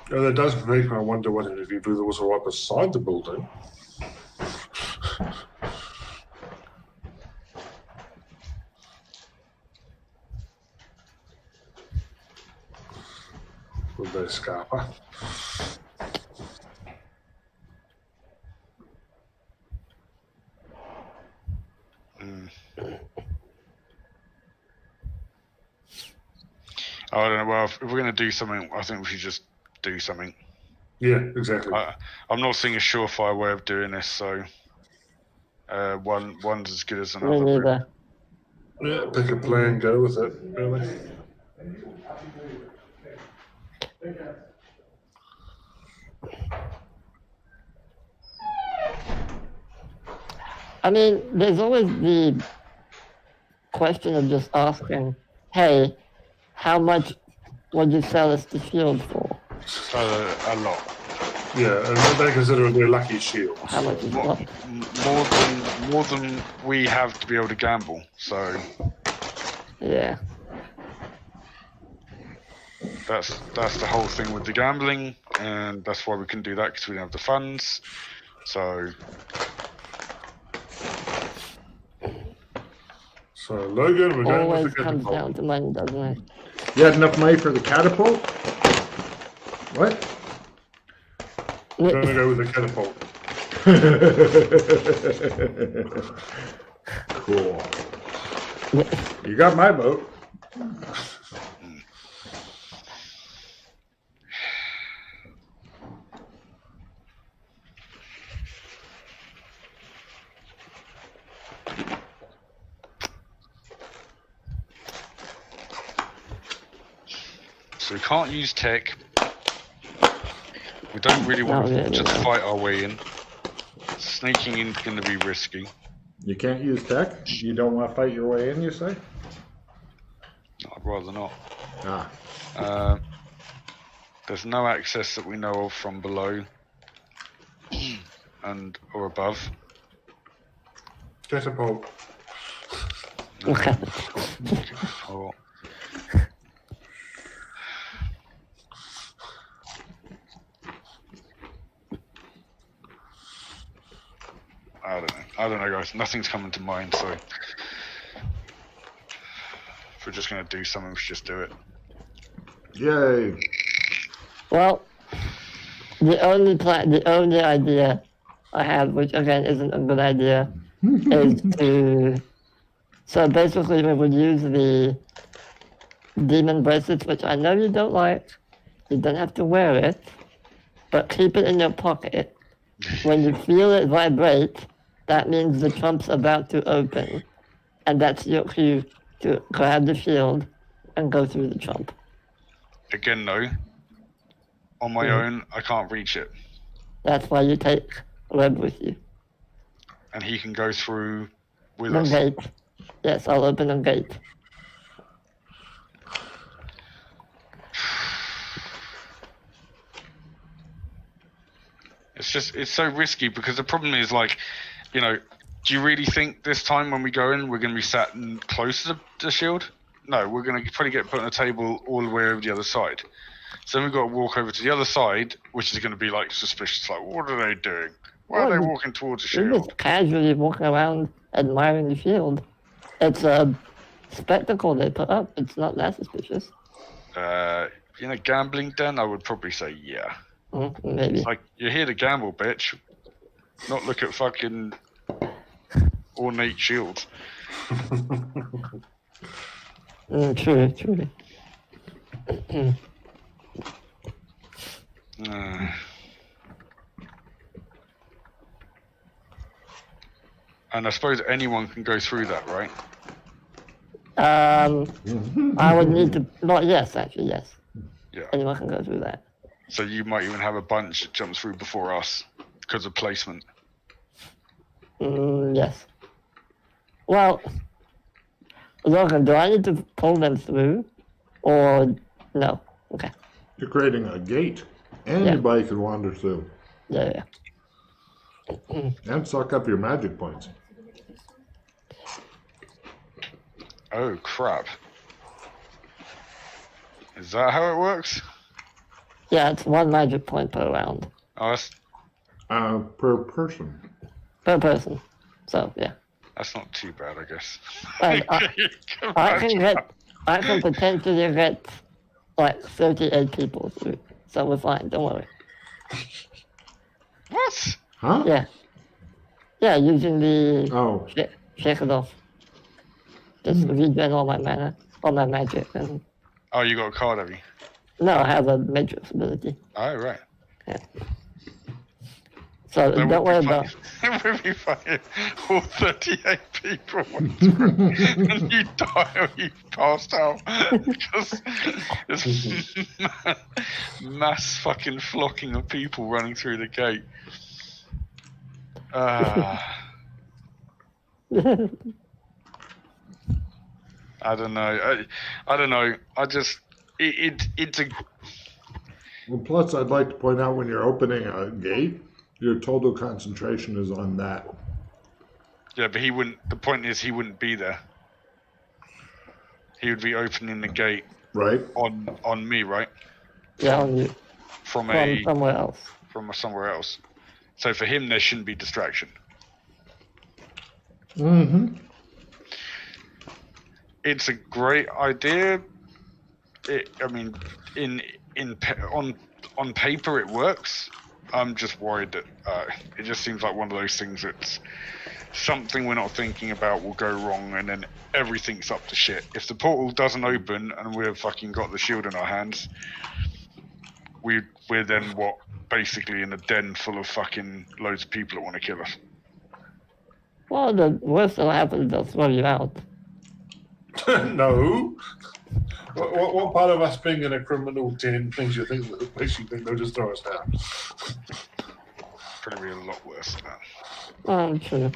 That does make me wonder what interview booth was right beside the building. With the Scarpa. I don't know. Well, if we're going to do something, I think we should just do something. Yeah, exactly. I'm not seeing a surefire way of doing this, so one's as good as another. Me neither. Yeah, pick a plan, go with it, really. I mean, there's always the question of just asking, hey, how much would you sell us the shield for? A lot. Yeah, and they consider it their lucky shield. How much is what? More than we have to be able to gamble. So Yeah. that's the whole thing with the gambling, and that's why we couldn't do that because we didn't have the funds. So Logan, we're going Always with the comes catapult. down to money, doesn't it? You had enough money for the catapult? What? We're going to go with the catapult. Cool. You got my vote. So we can't use tech. We don't really want to just fight our way in. Sneaking in is going to be risky. You can't use tech? You don't want to fight your way in, you say? I'd rather not. Ah. There's no access that we know of from below and or above. Catapult. Okay. Or, I don't know, guys. Nothing's coming to mind, so if we're just going to do something, we should just do it. Yay. Well, the only idea I have, which again isn't a good idea, is to. So basically, we would use the demon bracelets, which I know you don't like. You don't have to wear it, but keep it in your pocket. When you feel it vibrate, that means the trump's about to open, and that's your cue to grab the shield and go through the trump. Again, no. On my own, I can't reach it. That's why you take Webb with you. And he can go through with The us. gate. Yes, I'll open the gate. It's so risky because the problem is, like, you know, do you really think this time when we go in, we're going to be sat closer to the shield? No, we're going to probably get put on a table all the way over the other side. So then we've got to walk over to the other side, which is going to be, like, suspicious. Like, what are they doing? Why are they walking towards the You're shield? just casually walking around admiring the shield. It's a spectacle they put up. It's not that suspicious. In a gambling den, I would probably say yeah. Maybe. It's like, you're here to gamble, bitch. Not look at fucking ornate shields. True. And I suppose anyone can go through that, right? I would need to. Not yes, actually yes. Yeah. Anyone can go through that. So you might even have a bunch that jumps through before us because of placement. Yes. Well, Logan, do I need to pull them through, or no? Okay. You're creating a gate. Anybody can wander through. Yeah. And suck up your magic points. Oh, crap. Is that how it works? Yeah, it's 1 magic point per round. Oh, Per person. Per person. So, yeah. that's not too bad, I guess. And I can potentially get like 38 people through. So we're fine, don't worry. What? Huh? Yeah. Yeah, using the Oh. shake it off. Just regen all my mana, all my magic. And Oh, you got a card, have you? no, I have a matrix ability. Oh, right. Yeah. So don't worry about. It would be funny. All 38 people went through, and you die or you passed out because there's mass fucking flocking of people running through the gate. I don't know. I don't know. I just it's a. Well, plus, I'd like to point out when you're opening a gate, your total concentration is on that. Yeah, but he wouldn't. The point is, he wouldn't be there. He would be opening the gate Right? on me, right? Yeah, on you. From somewhere else. From somewhere else. So for him, there shouldn't be distraction. Mm-hmm. It's a great idea. I mean, on paper it works. I'm just worried that it just seems like one of those things that's something we're not thinking about will go wrong, and then everything's up to shit. If the portal doesn't open and we've fucking got the shield in our hands, we're then what? Basically in a den full of fucking loads of people that want to kill us. Well, the worst that'll happen is they'll throw you out. No. What part of us being in a criminal den makes you think they'll just throw us down? Probably a lot worse than that. Oh, true.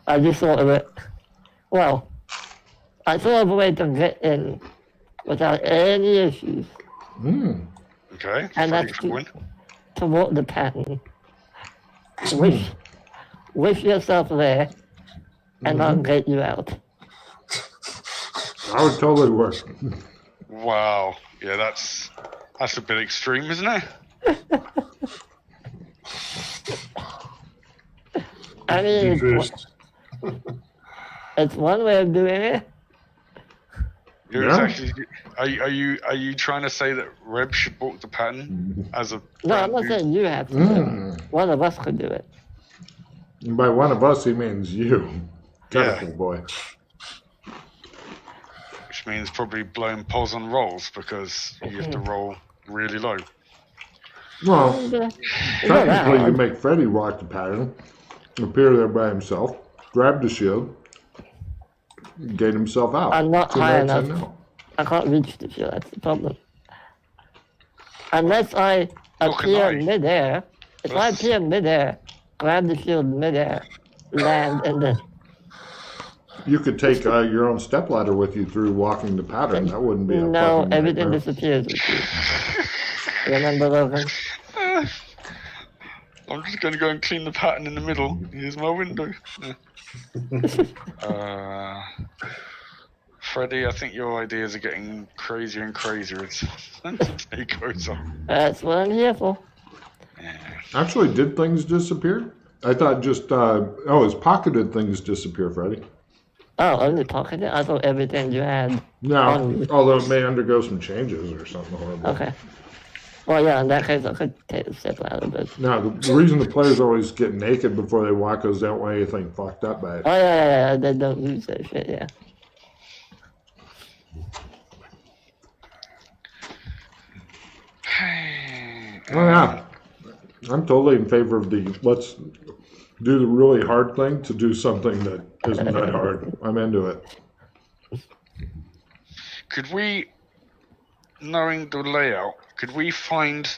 I just thought of it. Well, I thought of a way to get in without any issues. Okay. And that's to walk the pattern. Wish yourself there, and I'll get you out. That would totally work. Wow. Yeah, that's a bit extreme, isn't it? I mean, it's one way of doing it. Are you trying to say that Reb should walk the pattern as a? No, I'm not saying you have to do it. One of us could do it. And by one of us, he means you. Careful, boy. Which means probably blowing pause on rolls because you have to roll really low. Well, technically, you make Freddy walk the pattern, appear there by himself, grab the shield, get himself out. I'm not high enough. I can't reach the shield, that's the problem. Unless I appear midair. If I appear midair, grab the shield midair, land, and then... You could take your own stepladder with you through walking the pattern. That wouldn't be a No, everything disappears with you. Remember, Logan? I'm just going to go and clean the pattern in the middle. Here's my window. Freddy, I think your ideas are getting crazier and crazier as the day goes on. That's what I'm here for. Actually, did things disappear? I thought just, his pocketed things disappear, Freddy. Oh, only pocketed? I thought everything you had. No, although it may undergo some changes or something horrible. Okay. Well, yeah, in that case, I could take a step out of it. Now, the reason the players always get naked before they walk is they don't want anything fucked up by it. Oh, yeah, they don't use that shit, yeah. Oh, yeah. I'm totally in favor of let's do the really hard thing to do something that isn't that hard. I'm into it. Could we, knowing the layout, could we find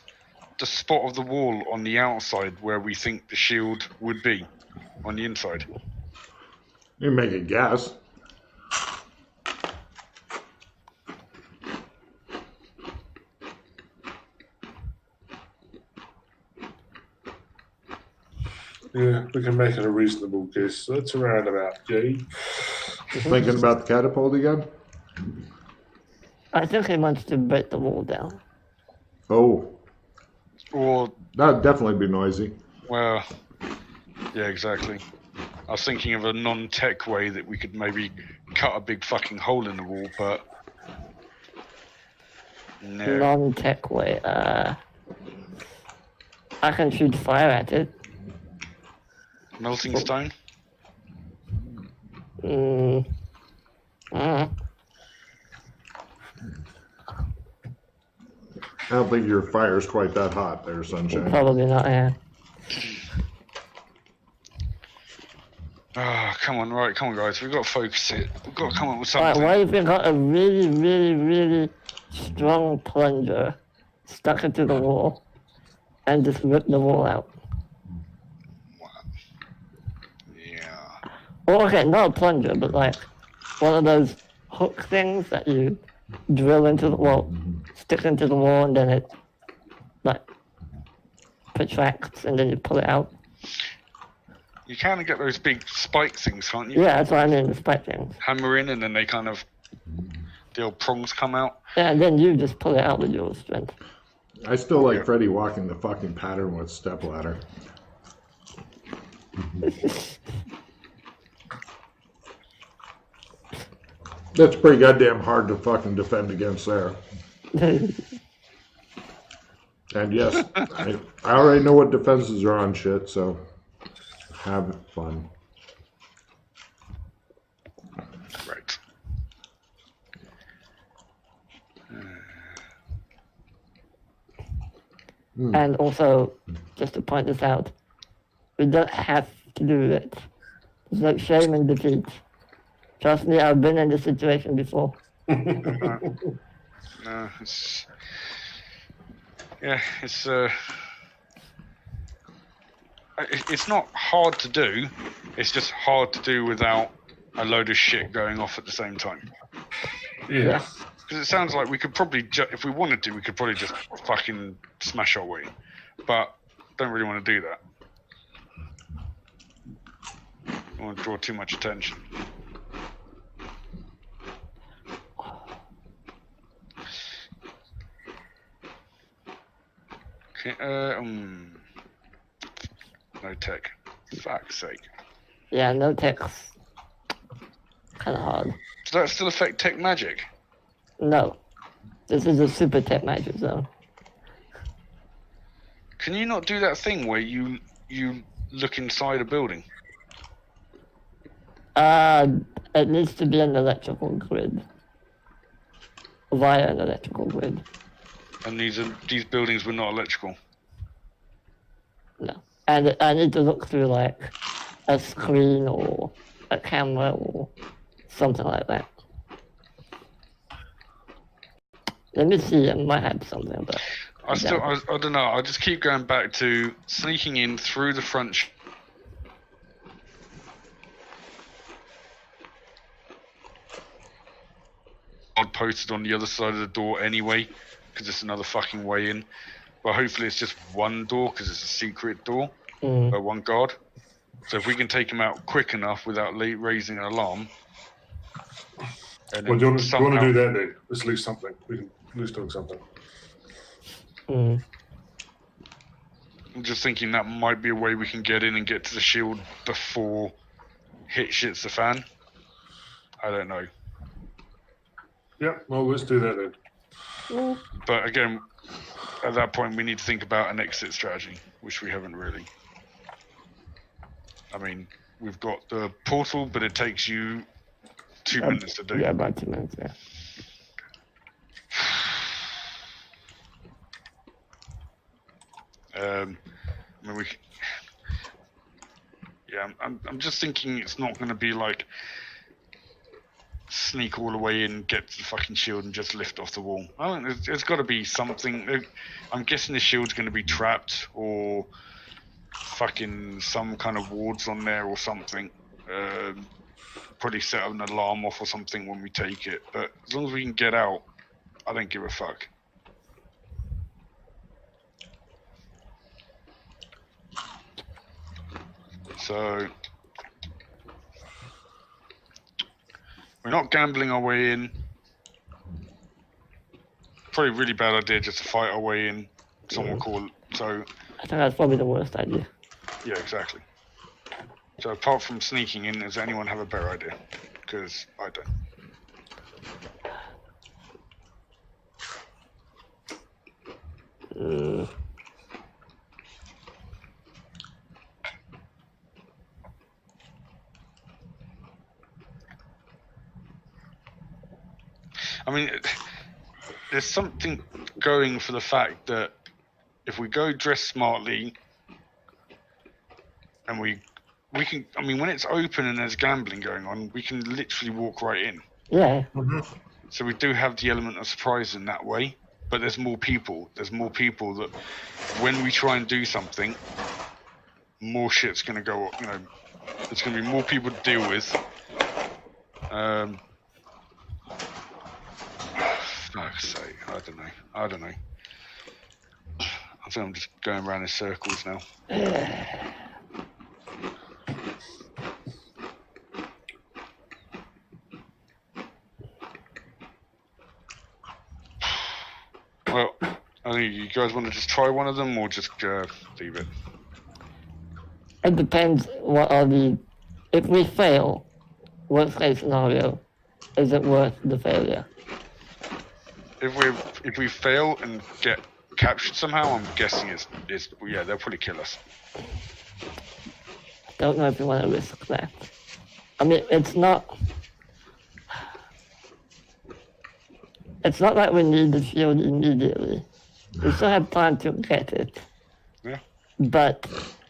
the spot of the wall on the outside where we think the shield would be on the inside? You make a guess. Yeah, we can make it a reasonable guess. That's around about yay. Thinking about the catapult again? I think he wants to break the wall down. Oh. Or That'd definitely be noisy. well, yeah, exactly. I was thinking of a non-tech way that we could maybe cut a big fucking hole in the wall, but no. Non-tech way. I can shoot fire at it. Melting stone? Mm. I don't think your fire's quite that hot there, Sunshine. Probably not, yeah. Ah, come on, guys. We've got to focus it. We've got to come up with something. Alright, what if we got a really, really, really strong plunger stuck into the wall and just rip the wall out? Yeah. Or, okay, not a plunger, but like one of those hook things that you drill into the wall, stick into the wall, and then it like protracts, and then you pull it out. You kind of get those big spike things, can't you? Yeah, that's what I mean, the spike things. Hammer in, and then they kind of, the old prongs come out. Yeah, and then you just pull it out with your strength. I still like Freddy walking the fucking pattern with stepladder. That's pretty goddamn hard to fucking defend against there. And yes, I already know what defenses are on shit, so have fun. Right. And also, just to point this out, we don't have to do it. There's no shame in defeat. Trust me, I've been in this situation before. No, it's... Yeah, it's not hard to do. It's just hard to do without a load of shit going off at the same time. Yeah. Because it sounds like we could probably, if we wanted to, we could probably just fucking smash our way. But don't really want to do that. I want to draw too much attention. Okay, no tech. Fuck's sake. Yeah, no tech's kind of hard. Does that still affect tech magic? No. This is a super tech magic zone. Can you not do that thing where you look inside a building? It needs to be an electrical grid. Via an electrical grid. And these buildings were not electrical. No. And I need to look through like a screen or a camera or something like that. Let me see, I might have something, but I don't know. I just keep going back to sneaking in through the front. Posted on the other side of the door anyway, because it's another fucking way in. But hopefully it's just one door, because it's a secret door. One guard. So if we can take him out quick enough without raising an alarm. Well, do you want to do that then? Let's at least something. We can at least do something. I'm just thinking that might be a way we can get in and get to the shield before hit shits the fan. I don't know. Yeah, well, let's do that then. But again, at that point, we need to think about an exit strategy, which we haven't really. I mean, we've got the portal, but it takes you 2 minutes to do. Yeah, about 2 minutes, yeah. I mean, I'm just thinking it's not going to be like sneak all the way in, get to the fucking shield, and just lift off the wall. I don't, there's got to be something. I'm guessing the shield's going to be trapped, or fucking some kind of wards on there, or something. Probably set an alarm off or something when we take it. But as long as we can get out, I don't give a fuck. So we're not gambling our way in. Probably a really bad idea just to fight our way in. Someone call. So I think that's probably the worst idea. yeah, exactly. So apart from sneaking in, does anyone have a better idea? Because I don't. I mean, there's something going for the fact that if we go dress smartly, and we can. I mean, when it's open and there's gambling going on, we can literally walk right in. Yeah. So we do have the element of surprise in that way. But there's more people. There's more people that when we try and do something, more shit's gonna go. You know, there's gonna be more people to deal with. Fuck's sake, I don't know. I think I'm just going around in circles now. Well, I think you guys want to just try one of them or just leave it? It depends what are the... If we fail, worst case scenario, is it worth the failure? If we fail and get captured somehow, I'm guessing yeah, they'll probably kill us. I don't know if you want to risk that. I mean, it's not like we need the shield immediately. We still have time to get it. Yeah. But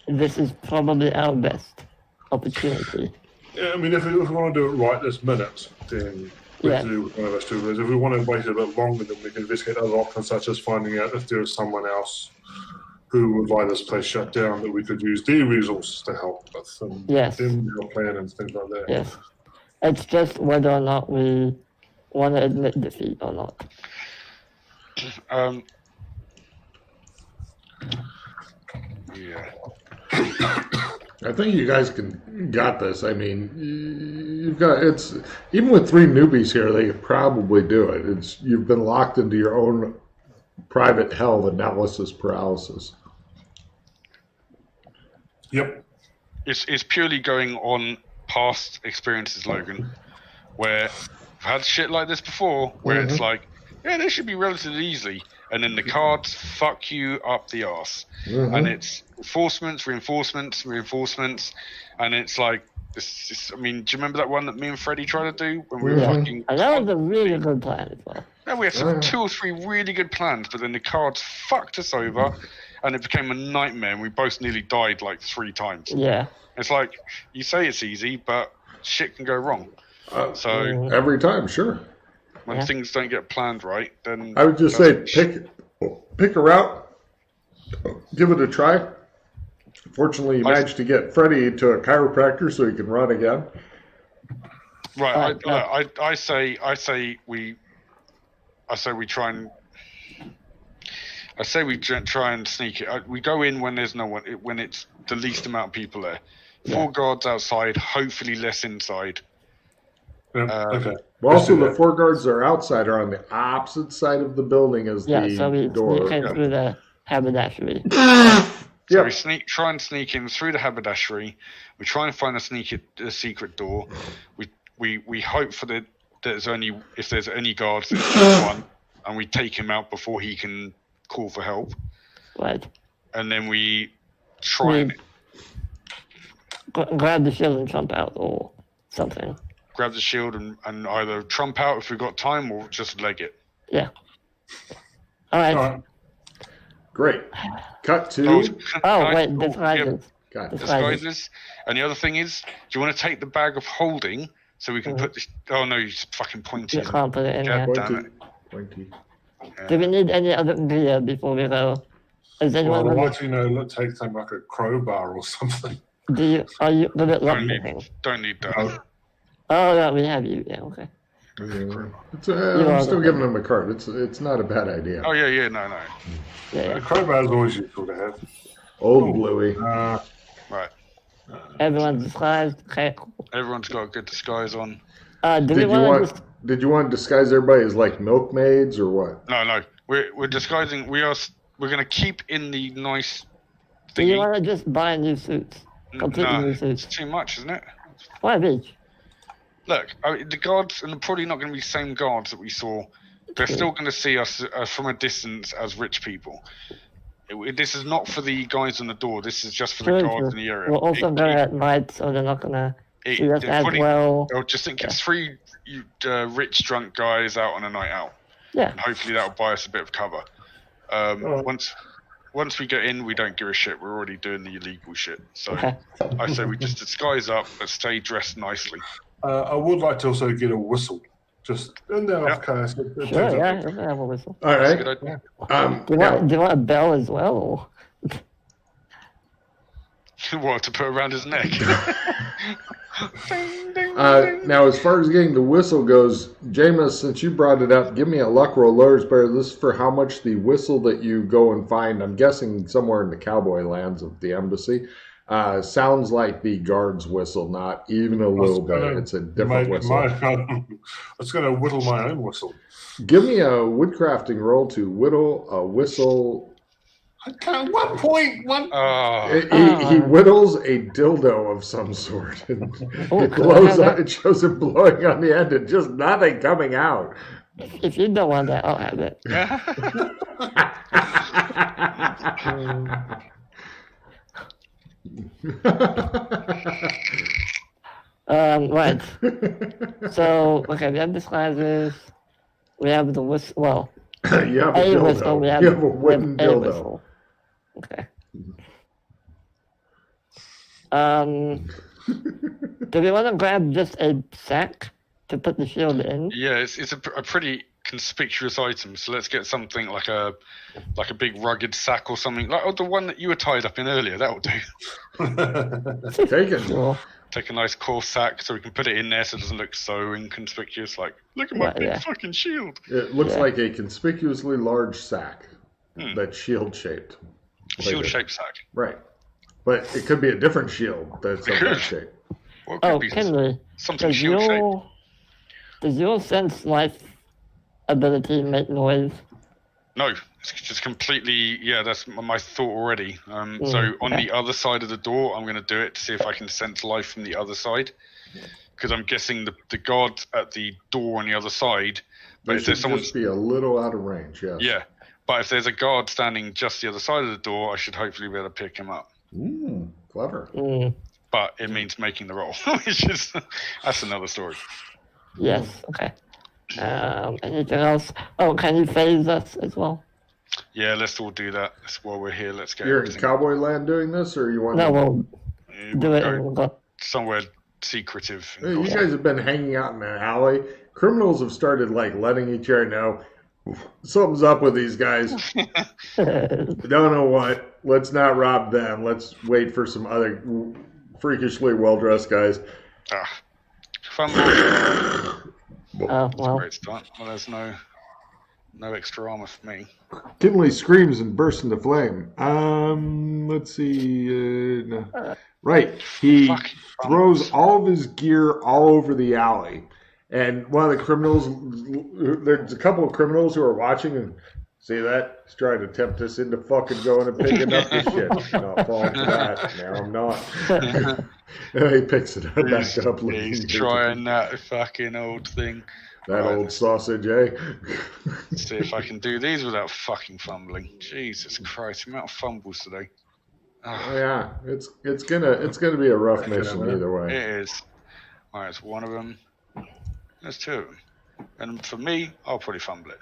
this is probably our best opportunity. Yeah, I mean, if we want to do it right this minute, then we can do one of us two ways. If we want to wait a bit longer, then we can investigate other options, such as finding out if there is someone else who would like this place shut down that we could use their resources to help with, and then we'll plan and things like that. Yes. It's just whether or not we want to admit defeat or not. Yeah. I think you guys got this. I mean, even with 3 newbies here, they could probably do it. You've been locked into your own private hell of analysis paralysis. Yep. It's purely going on past experiences, Logan, where I've had shit like this before, where it's like, yeah, this should be relatively easy, and then the cards fuck you up the arse, and it's reinforcements, and it's like, I mean, do you remember that one that me and Freddie tried to do when we were fucking? And that was a really good plan as well. Yeah, we had some 2 or 3 really good plans, but then the cards fucked us over, and it became a nightmare, and we both nearly died like 3 times. Yeah. It's like, you say it's easy, but shit can go wrong. So every time, sure. When things don't get planned right, then I would just say pick a route, give it a try. Fortunately, you managed to get Freddie to a chiropractor so he can run again. Right. I say we try and sneak it. We go in when there's no one, when it's the least amount of people there. 4 guards outside, hopefully less inside. Okay. Well, also, the 4 guards that are outside are on the opposite side of the building as the so we door. came through the haberdashery. So we try and sneak in through the haberdashery. We try and find a secret door. We hope for if there's any guards, there's one, and we take him out before he can call for help. Right. And then we try and grab the shield and jump out or something. Grab the shield and either trump out if we've got time or just leg it. Yeah. All right. Great. Cut to... disguises. Disguises. And the other thing is, do you want to take the bag of holding so we can put this... Oh, no, you just fucking pointy. You can't put it in there. Damn it. Pointy. Do we need any other gear before we go? Is anyone... Well, I'd like to take something like a crowbar or something. Are you good at Don't need that. Oh, yeah, we have you. Yeah, okay. I'm still giving him a card. It's not a bad idea. Oh, yeah, no. A crowbar is always useful to have. Old Bluey. Right. Everyone's disguised. Okay, cool. Everyone's got a good disguise on. Did you want to disguise everybody as like milkmaids or what? No. We're disguising. We're going to keep in the nice. Do you want to just buy new suits? Completely new suits. It's too much, isn't it? Why, bitch? Look, the guards, and they're probably not going to be the same guards that we saw. They're still going to see us from a distance as rich people. This is not for the guys on the door. This is just for the guards in the area. We're also going at night, so they're not going to see us as well. They'll just think it's three rich, drunk guys out on a night out. Yeah. And hopefully that'll buy us a bit of cover. Once we get in, we don't give a shit. We're already doing the illegal shit. So I say we just disguise up, but stay dressed nicely. I would like to also get a whistle. Just in there off cast. Sure, yeah, you can have a whistle. All right. Do you want a bell as well? What, to put around his neck? Now, as far as getting the whistle goes, Jameis, since you brought it up, give me a luck roll. Lowers better. This is for how much the whistle that you go and find. I'm guessing somewhere in the cowboy lands of the embassy. Sounds like the guard's whistle, not even a little bit. It's a different whistle. It's going to whittle my own whistle. Give me a woodcrafting roll to whittle a whistle. At what point? He whittles a dildo of some sort. And it blows up. It shows it blowing on the end and just nothing coming out. If you don't want that, I'll have it. Right. So, okay, we have disguises. We have the whistle. Well, you have a dildo. Whistle. We have a wooden dildo. Whistle. Okay. Do we want to grab just a sack to put the shield in? Yeah, it's a pretty conspicuous item. So let's get something like a big rugged sack or something, like the one that you were tied up in earlier. That'll do. Take it. Sure. Take a nice coarse sack so we can put it in there so it doesn't look so inconspicuous. Like, look at my big fucking shield. It looks like a conspicuously large sack that's shield shaped. Shield shaped sack. Right. But it could be a different shield that's of that shape. Well, Henry, something shield shaped. Does your sense life ability make noise? No, it's just completely, that's my thought already. So on the other side of the door, I'm going to do it to see if I can sense life from the other side. Because I'm guessing the guard at the door on the other side. But if there's someone just be a little out of range, yes. Yeah, but if there's a guard standing just the other side of the door, I should hopefully be able to pick him up. Clever. But it means making the roll, which is, that's another story. Yes, okay. Anything else? Oh, can you phase us as well? Yeah, let's all do that. That's why we're here. Let's get You're in Cowboy Land doing this, or you want No, we'll do it. We'll go somewhere secretive. You guys have been hanging out in an alley. Criminals have started, letting each other know something's up with these guys. Don't know what. Let's not rob them. Let's wait for some other freakishly well-dressed guys. Well, great start. Well, there's no extra armor for me. Kinley screams and bursts into flame. Let's see. No. Right. He throws all of his gear all over the alley. And one of the criminals, there's a couple of criminals who are watching and see that? He's trying to tempt us into fucking going and picking up this shit. Not falling for that. No, I'm not. He picks it up, back up. He's trying that fucking old thing. That old sausage, eh? Let's see if I can do these without fucking fumbling. Jesus Christ, the amount of fumbles today. Oh, yeah, it's gonna be a rough mission either way. It is. Alright, it's one of them. There's two of them. And for me, I'll probably fumble it.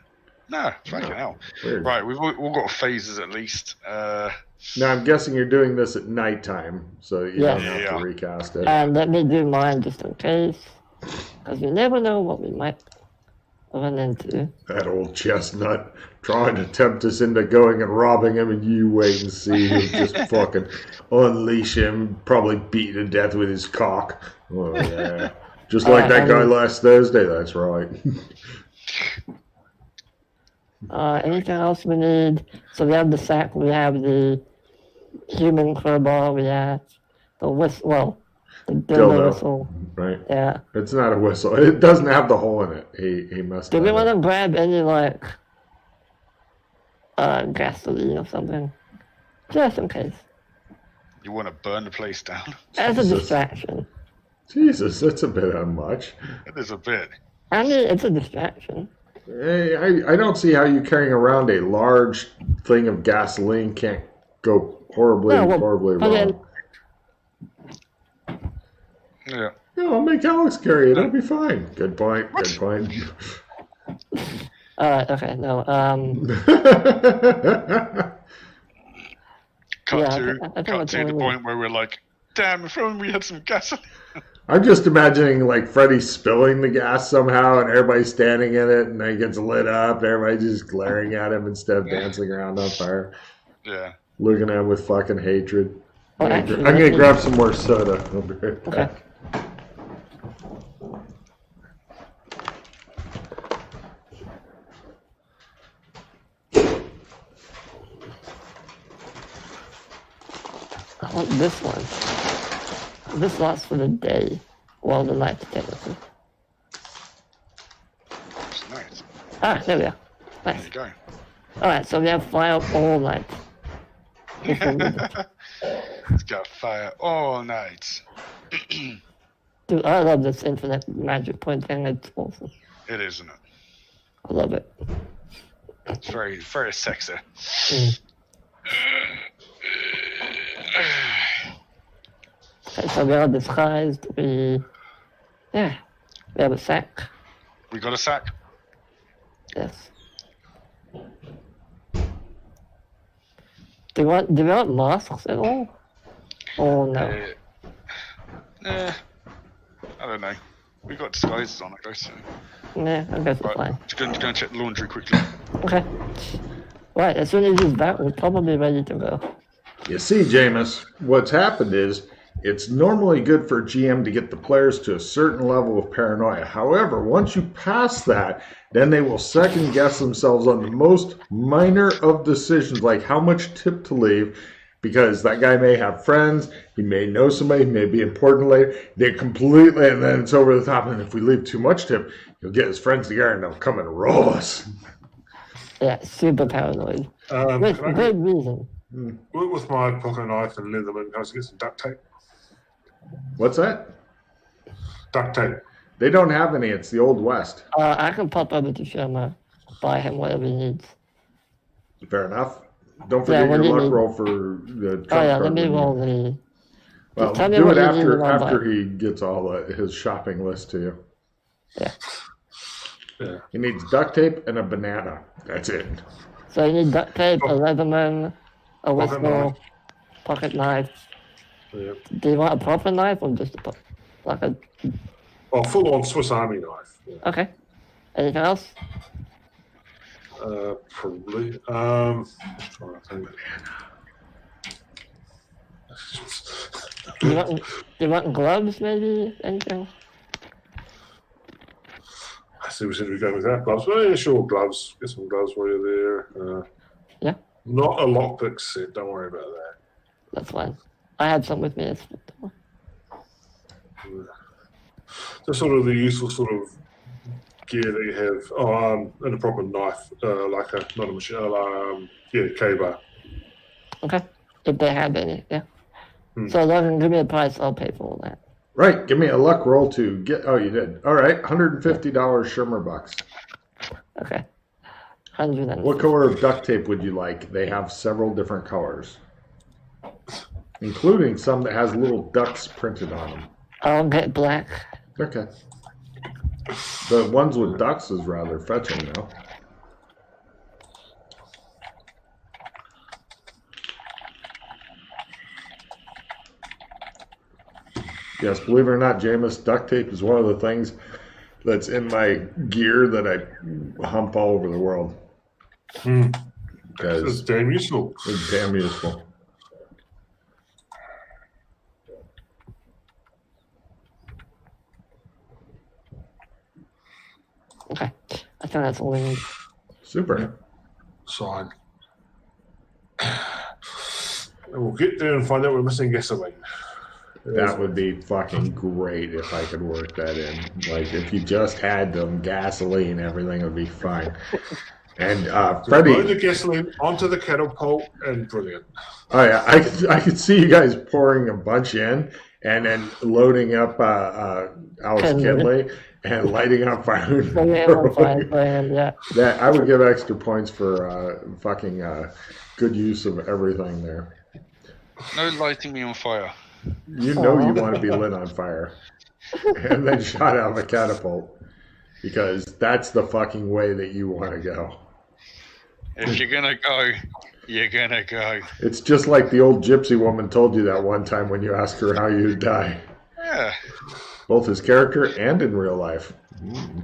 No, fucking hell. Weird. Right, we've all got phases at least. Now, I'm guessing you're doing this at nighttime, so you don't have to recast it. And let me do mine just in case. Because we never know what we might run into. That old chestnut trying to tempt us into going and robbing him, and you wait and see. He'll just fucking unleash him, probably beat to death with his cock. Oh, yeah. Just like that guy last Thursday, that's right. Anything else we need? So we have the sack, we have the human crowbar, we have the whistle. Well, the dildo whistle. Right. Yeah. It's not a whistle. It doesn't have the hole in it. He must. Do we want to grab any like gasoline or something, just in case? You want to burn the place down? As a distraction. Jesus, that's a bit unmuch. It is a bit. I mean, it's a distraction. Hey, I don't see how you carrying around a large thing of gasoline can't go horribly wrong. Yeah. No, I'll make Alex carry it. It'll be fine. Good point. Good point. Okay, no. Cut to the point where we're like, damn, if only we had some gasoline. I'm just imagining like Freddy spilling the gas somehow and everybody standing in it and then it gets lit up and everybody just glaring at him instead of dancing around on fire. Yeah. Looking at him with fucking hatred. I'm going to grab some more soda. I'll be right back. Okay. I want this one. This lasts for the day, well, the night technically. That's nice. Ah, there we are. Nice. There you go. Alright, so we have fire all night. It's got fire all night. Dude, I love this infinite magic point thing. It's awesome. It is, isn't it? I love it. It's very, very sexy. Okay, so we are disguised. We have a sack. We got a sack? Yes. Do we want masks at all? Oh no. I don't know. We got disguises on, I guess. So. Yeah, I guess we're fine. Just go and check the laundry quickly. Okay. Right, as soon as he's back, we're probably ready to go. You see, Jameis, what's happened is it's normally good for a GM to get the players to a certain level of paranoia. However, once you pass that, then they will second guess themselves on the most minor of decisions, like how much tip to leave, because that guy may have friends, he may know somebody, he may be important later. They completely, and then it's over the top. And if we leave too much tip, he'll get his friends together and they'll come and roll us. Yeah, super paranoid. With good reason. With my pocket knife and Leatherman, can I get some duct tape? What's that? Duct tape. They don't have any. It's the Old West. I can pop over to Sherma, buy him whatever he needs. Fair enough. Don't forget your luck roll for the trump card. Let me roll the... Well, do it after he gets all his shopping list to you. Yeah. He needs duct tape and a banana. That's it. So you need duct tape, a Leatherman, a whistle, pocket knife. Yeah. Do you want a proper knife or just like a... Oh, full-on Swiss Army knife. Yeah. Okay. Anything else? Probably. Trying to think. Do you want gloves, maybe? Anything? I see we said we go with that. Gloves. Well, yeah, sure, gloves. Get some gloves while you're there. Yeah. Not a lockpick set. Don't worry about that. That's fine. I had some with me. Just sort of the useful sort of gear that you have. And a proper knife, like a, not a machine, K-bar. Okay. If they have any, yeah. So Logan, give me a price, I'll pay for all that. Right, give me a luck roll to get, oh, you did. All right, $150 Shermer bucks. Okay. 150. What color of duct tape would you like? They have several different colors, including some that has little ducks printed on them. I'll get black. Okay. The ones with ducks is rather fetching now. Yes, believe it or not, Jameis, duct tape is one of the things that's in my gear that I hump all over the world. It's damn useful. It's damn useful. Okay. I think that's all we need. Super. Sign. And we'll get there and find out we're missing gasoline. That would be fucking great if I could work that in. Like, if you just had them gasoline, everything would be fine. And Freddie, load the gasoline onto the catapult, and brilliant. Oh yeah, I could see you guys pouring a bunch in, and then loading up Alice Kidley and lighting up fire. Yeah. That I would give extra points for fucking good use of everything there. No lighting me on fire. You know you want to be lit on fire, and then shot out of a catapult, because that's the fucking way that you want to go. If you're gonna go, you're gonna go. It's just like the old gypsy woman told you that one time when you asked her how you'd die. Yeah. Both as character and in real life.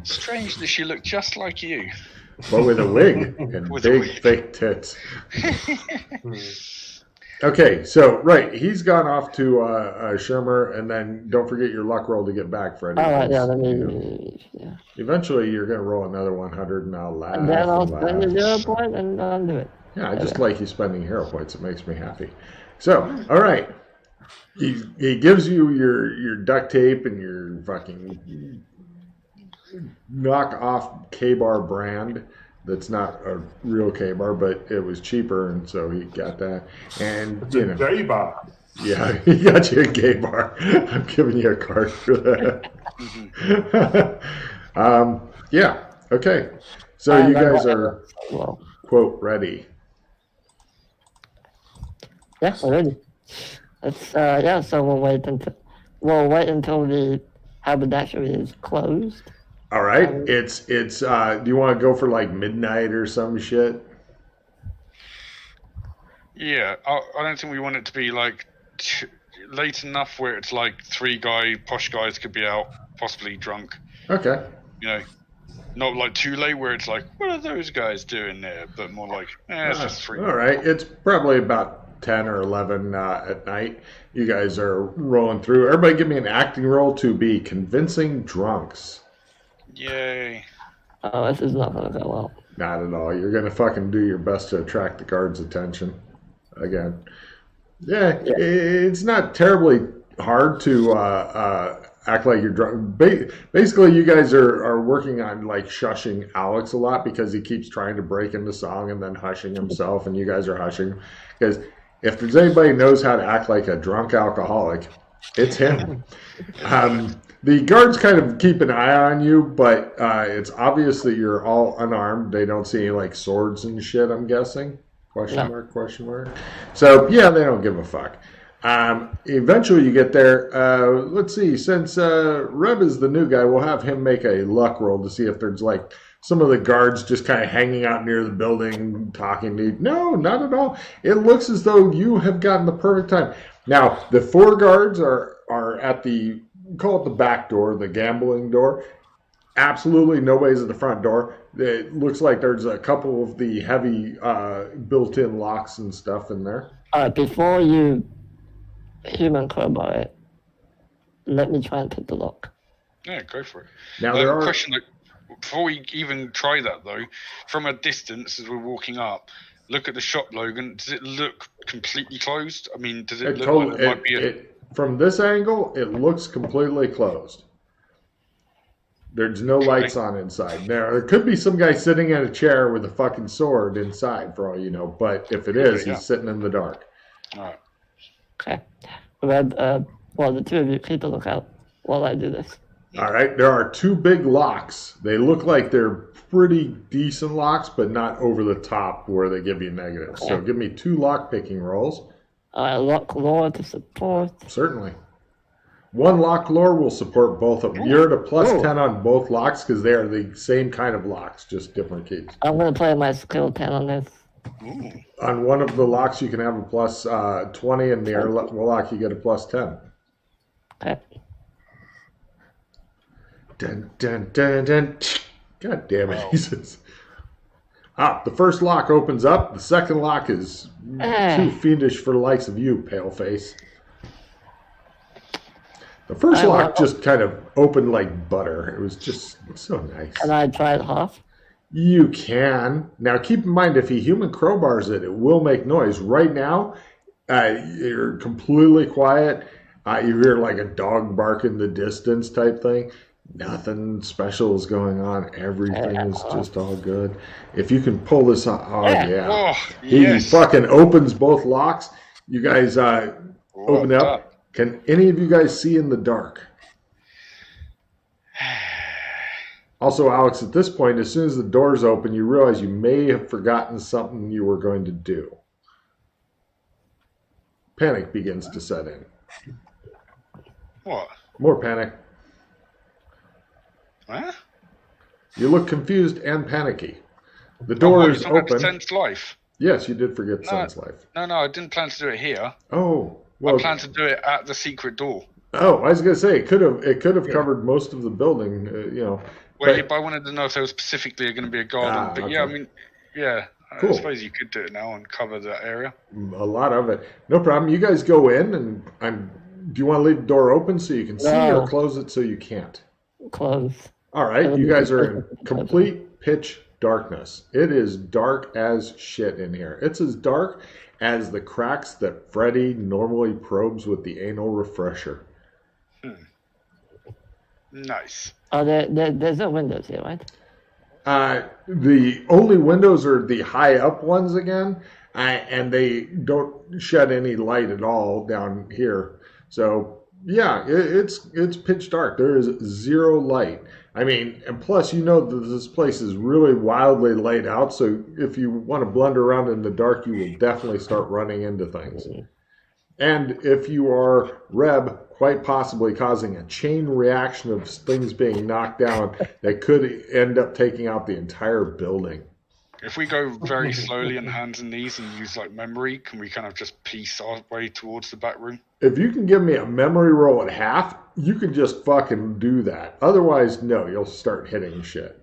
Strange that she looked just like you. But with a wig and big fake tits. Okay, so, right, he's gone off to Shermer, and then don't forget your luck roll to get back, Freddie. All right, yeah. Eventually, you're going to roll another 100, and I'll laugh. And then I'll spend the 0 point, and I'll do it. Yeah, I just like you spending hero points. It makes me happy. So, all right. He gives you your duct tape and your fucking knock-off K-Bar brand. That's not a real K-Bar, but it was cheaper, and so he got that. And it's a gay bar. Yeah, he got you a gay bar. I'm giving you a card for that. Yeah. Okay. So you guys are quote ready. Yeah, we're ready. Let's yeah. So we'll wait until the haberdashery is closed. All right, it's. Do you want to go for like midnight or some shit? Yeah, I don't think we want it to be like late enough where it's like posh guys could be out, possibly drunk. Okay. You know, not like too late where it's like, what are those guys doing there? But more like, it's just 3. All right, it's probably about 10 or 11 at night. You guys are rolling through. Everybody, give me an acting roll to be convincing drunks. Yay. Oh, this is not going to go well. Not at all. You're going to fucking do your best to attract the guards' attention. Again. Yeah, it's not terribly hard to act like you're drunk. Basically, you guys are working on like shushing Alex a lot because he keeps trying to break into song and then hushing himself, and you guys are hushing. Because if there's anybody who knows how to act like a drunk alcoholic, it's him. The guards kind of keep an eye on you, but it's obvious that you're all unarmed. They don't see any like swords and shit, I'm guessing. Question mark. So, yeah, they don't give a fuck. Eventually you get there. Let's see. Since Reb is the new guy, we'll have him make a luck roll to see if there's like some of the guards just kind of hanging out near the building talking to you. No, not at all. It looks as though you have gotten the perfect time. Now, the 4 guards are at the, call it the back door, the gambling door. Absolutely nobody's at the front door. It looks like there's a couple of the heavy built-in locks and stuff in there. Before you human crowbar it, let me try and pick the lock. Yeah, go for it. Now there are... Question, before we even try that though, from a distance as we're walking up, look at the shop, Logan. Does it look completely closed? I mean, does it look like it might be from this angle, it looks completely closed. There's no lights on inside. There could be some guy sitting in a chair with a fucking sword inside, for all you know. But if it is, he's sitting in the dark. All right. Okay. Well, the 2 of you keep a lookout while I do this. All right. There are 2 big locks. They look like they're pretty decent locks, but not over the top where they give you negatives. Okay. So give me 2 lock picking rolls. Lock lore to support. Certainly. 1 lock lore will support both of them. You're at a plus 10 on both locks because they are the same kind of locks, just different keys. I'm going to play my skill 10 on this. Ooh. On one of the locks, you can have a plus 20, and the other lock, you get a plus 10. Okay. Dun, dun, dun, dun. God damn it, he says. The first lock opens up. The second lock is too fiendish for the likes of you, paleface. The first lock just kind of opened like butter. It was just so nice. Can I try it half? You can. Now, keep in mind, if he human crowbars it, it will make noise. Right now, you're completely quiet. You hear like a dog bark in the distance type thing. Nothing special is going on. Everything is just all good. If you can pull this off, yeah. Oh, He yes. fucking opens both locks. You guys open up. Done. Can any of you guys see in the dark? Also, Alex, at this point, as soon as the doors open, you realize you may have forgotten something you were going to do. Panic begins to set in. What? More panic. Huh? You look confused and panicky. The door is open. Sense life. Yes, you did forget Sense life. No, I didn't plan to do it here. Oh, well. I planned to do it at the secret door. Oh, I was gonna say it could have covered most of the building, you know. Well, but I wanted to know if there was specifically going to be a garden. But okay. yeah, I mean, yeah, cool. I suppose you could do it now and cover that area. A lot of it, no problem. You guys go in, and do you want to leave the door open so you can see, or close it so you can't? Close. All right, you guys are in complete pitch darkness. It is dark as shit in here. It's as dark as the cracks that Freddy normally probes with the anal refresher. Nice. Oh, there's no windows here, right? The only windows are the high up ones again, and they don't shed any light at all down here. So yeah, it's pitch dark. There is zero light. I mean, and plus you know that this place is really wildly laid out. So if you want to blunder around in the dark, you will definitely start running into things. And if you are Reb, quite possibly causing a chain reaction of things being knocked down that could end up taking out the entire building. If we go very slowly on hands and knees and use like memory, can we kind of just piece our way towards the back room? If you can give me a memory roll at half, you can just fucking do that. Otherwise, no, you'll start hitting shit.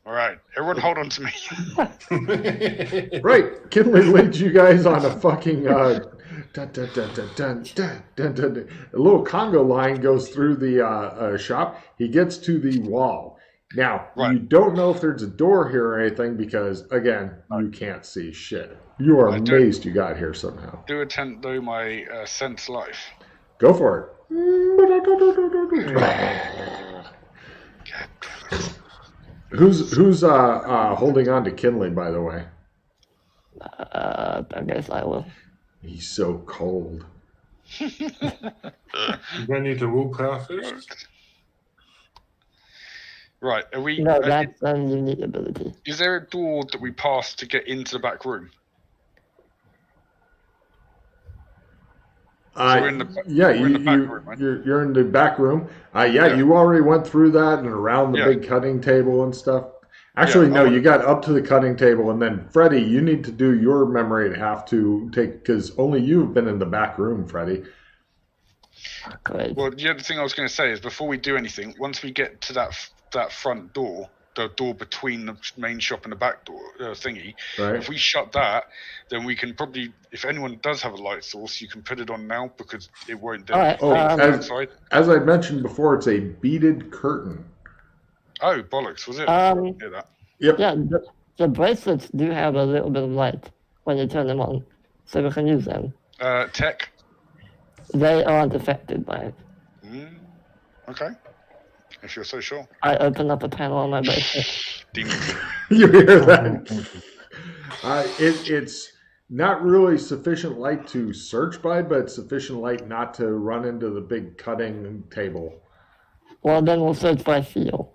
All right, everyone hold on to me. Right, Kinley leads you guys on a fucking a little conga line goes through the shop. He gets to the wall. Now, you don't know if there's a door here or anything because, again, you can't see shit. You are amazed you got here somehow. Do attempt, though, my sense life. Go for it. Who's holding on to Kinley, by the way? I guess I will. He's so cold. You don't need to willpower first. Right, are we... No, that's a unique ability. Is there a door that we pass to get into the back room? You're in the back room, right? You're in the back room. You already went through that and around the big cutting table and stuff. Actually, no, you got up to the cutting table, and then, Freddy, you need to do your memory at half to take, because only you've been in the back room, Freddy. Great. Well, the other thing I was going to say is before we do anything, once we get to that front door, the door between the main shop and the back door thingy, if we shut that, then we can probably, if anyone does have a light source, you can put it on now because it won't outside. As I mentioned before, it's a beaded curtain. Oh, bollocks, was it? Yep. Yeah, the bracelets do have a little bit of light when you turn them on, so we can use them. Tech? They aren't affected by it. Okay. If you're so sure. I open up a panel on my bracelet. Demons. You hear that? It's not really sufficient light to search by, but it's sufficient light not to run into the big cutting table. Well, then we'll search by feel.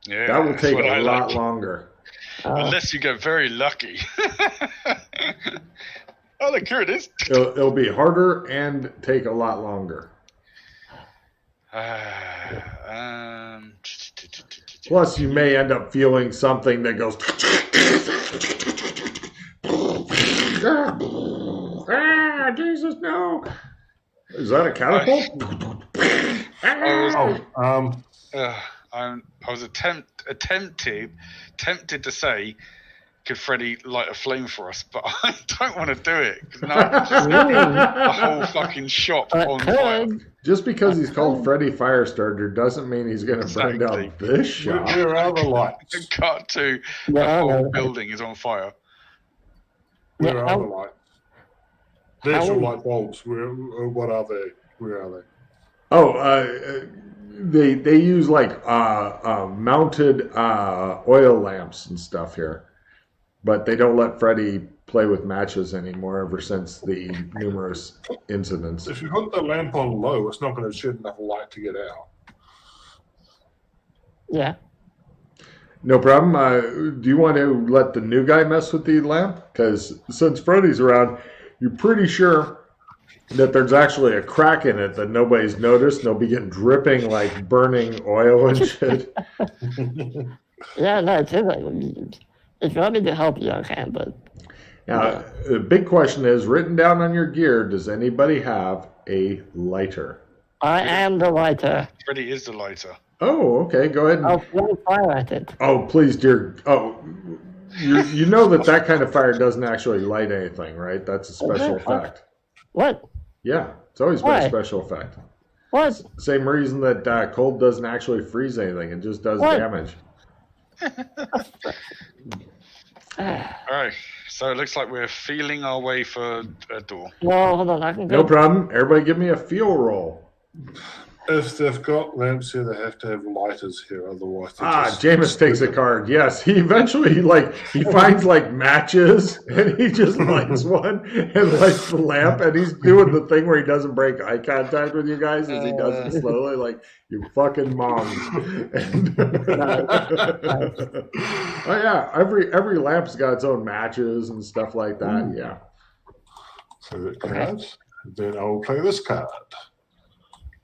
Yeah, that will take a lot longer. Unless you get very lucky. Oh, look, here it is. It'll be harder and take a lot longer. Plus, you may end up feeling something that goes. Jesus, no! Is that a catapult? I was tempted to say, could Freddy light a flame for us? But I don't want to do it because now I'm just the whole fucking shop on fire. Just because he's called Freddy Firestarter doesn't mean he's going to burn down this shop. Where are the lights? Cut to the whole building is on fire. Where are the lights? There's your light bulbs. What are they? Where are they? Oh, they use like mounted oil lamps and stuff here, but they don't let Freddy play with matches anymore ever since the numerous incidents. If you put the lamp on low, it's not going to shed enough light to get out. Yeah. No problem. Do you want to let the new guy mess with the lamp? Because since Freddy's around, you're pretty sure that there's actually a crack in it that nobody's noticed. They'll be getting dripping like burning oil and shit. Yeah, no, it seems like if you want me to help you, I can, but... Now, the big question is, written down on your gear, does anybody have a lighter? I am the lighter. Freddy is the lighter. Oh, okay. Go ahead. I'll throw fire at it. Oh, please, dear. Oh, you know that kind of fire doesn't actually light anything, right? That's a special effect. What? Yeah, it's always been a special effect. What? Same reason that cold doesn't actually freeze anything. It just does damage. All right. So it looks like we're feeling our way for a door. No, hold on. I can go. No problem. Everybody give me a feel roll. If they've got lamps here, they have to have lighters here. Otherwise, Jameis takes a card. Yes, he eventually he finds like matches and he just lights one and lights the lamp, and he's doing the thing where he doesn't break eye contact with you guys as he does it slowly, like you fucking moms. And oh yeah, every lamp's got its own matches and stuff like that. Yeah. So that card. Then I will play this card.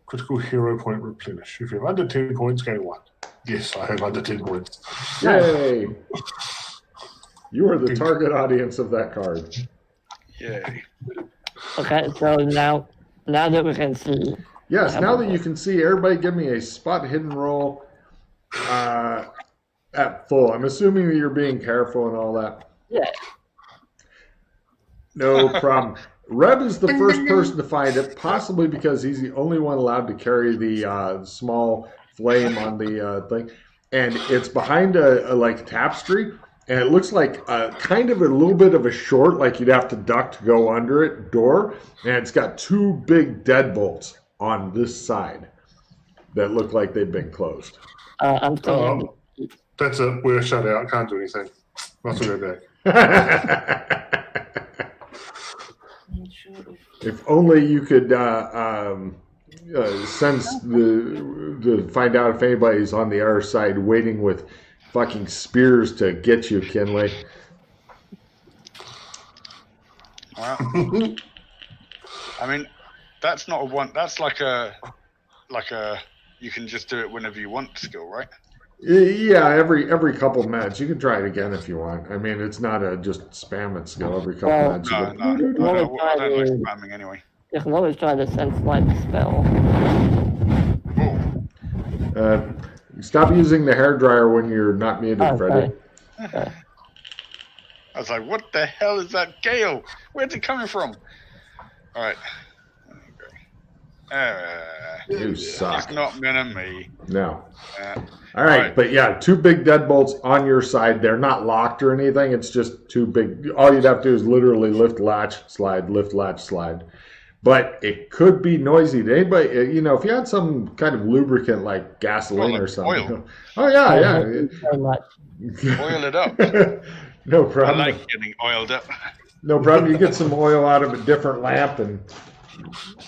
Critical hero point replenish. If you have under 10 points, gain 1. Yes, I have under 10 points. Yay! You are the target audience of that card. Yay. Okay, so now that we can see. Yes, now that you can see, everybody give me a spot hidden roll at full. I'm assuming that you're being careful and all that. Yeah. No problem. Reb is the first person to find it, possibly because he's the only one allowed to carry the small flame on the thing. And it's behind a like tapestry, and it looks like kind of a little bit of a short, like you'd have to duck to go under it, door. And it's got 2 big deadbolts on this side that look like they've been closed. I'm still. That's it. We're shut out. Can't do anything. Let's go back. If only you could sense to find out if anybody's on the other side waiting with fucking spears to get you, Kinley. Well, I mean, that's not a one. That's like a you can just do it whenever you want skill, right? Yeah, every couple of minutes. You can try it again if you want. I mean, it's not a just spam it skill every couple of minutes. No, I don't like spamming anyway. You can always try the sense light spell. Stop using the hairdryer when you're not muted, Freddy. Okay. I was like, what the hell is that gale? Where's it coming from? All right. You suck. It's not gonna me. No. All right, but yeah, 2 big deadbolts on your side. They're not locked or anything. It's just 2 big. All you'd have to do is literally lift latch, slide, lift latch, slide. But it could be noisy to anybody. You know, if you had some kind of lubricant like gasoline or something. Oil. Oh yeah. Oil it up. No problem. I like getting oiled up. No problem. You get some oil out of a different lamp and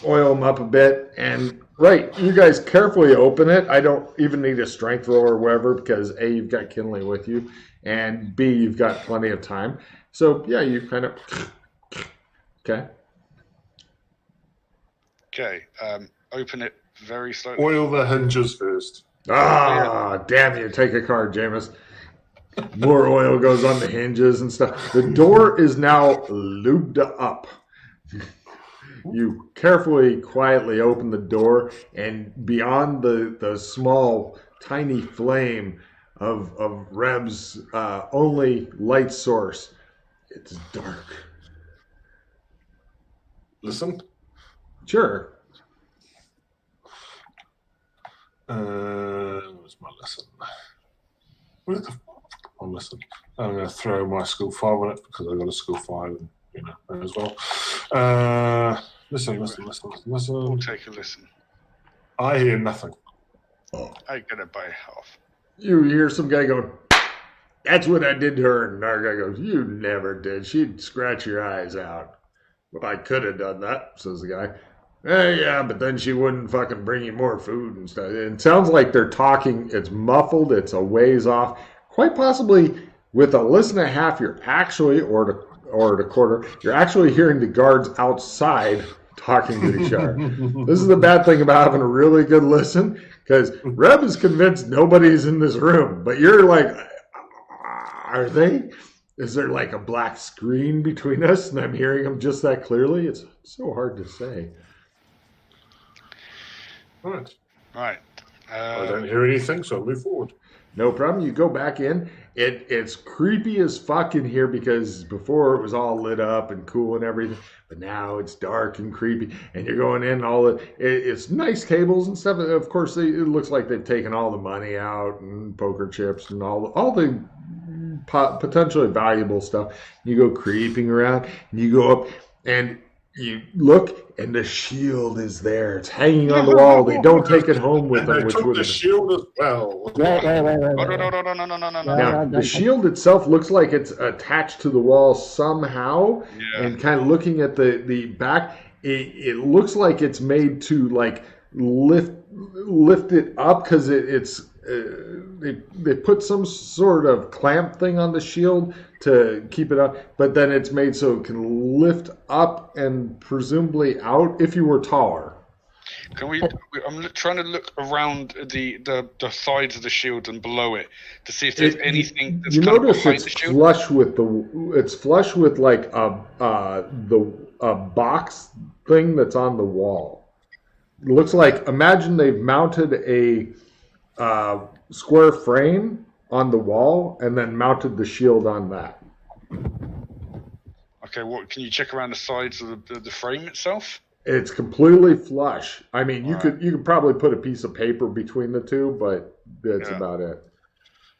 oil them up a bit. And you guys carefully open it. I don't even need a strength roll or whatever because A, you've got Kinley with you, and B, you've got plenty of time. So yeah, you kind of okay. Okay, open it very slowly. Oil the hinges first. Damn you. Take a card, Jameis. More oil goes on the hinges and stuff. The door is now lubed up. You carefully, quietly open the door, and beyond the small, tiny flame of Reb's only light source, it's dark. Listen. Sure. Where's my lesson? Where the fuck am I listen? I'm going to throw my skill 5 on it because I got a skill 5. And, as well. Listen. We'll take a listen. I hear nothing. I get it by half. You hear some guy going, "That's what I did to her." And our guy goes, "You never did. She'd scratch your eyes out." "Well, I could have done that," says the guy. Yeah, but then she wouldn't fucking bring you more food and stuff. It sounds like they're talking. It's muffled. It's a ways off. Quite possibly with a listen and a half, you're actually, or a quarter, you're actually hearing the guards outside talking to each other. This is the bad thing about having a really good listen, because Reb is convinced nobody's in this room, but you're like, are they? Is there like a black screen between us and I'm hearing them just that clearly? It's so hard to say. Right. I don't hear anything, so I'll move forward. No problem. You go back in. It's creepy as fuck in here because before it was all lit up and cool and everything, but now it's dark and creepy. And you're going in, it's nice tables and stuff. Of course, it looks like they've taken all the money out and poker chips and all the potentially valuable stuff. You go creeping around and you go up and you look and the shield is there. It's hanging on the wall. They don't take it home with them. They took the shield as well. Wait. No. Now, the shield itself looks like it's attached to the wall somehow. Yeah. And kind of looking at the back, it looks like it's made to like lift it up because it's they put some sort of clamp thing on the shield to keep it up, but then it's made so it can lift up and presumably out if you were taller. Can we? I'm trying to look around the sides of the shield and below it to see if there's anything that's you kind of notice behind it's the shield. It's flush with like a box thing that's on the wall. It looks like, imagine they've mounted a square frame on the wall and then mounted the shield on that. Okay, what can you check around the sides of the frame itself? It's completely flush. I mean, you could probably put a piece of paper between the two, but that's about it.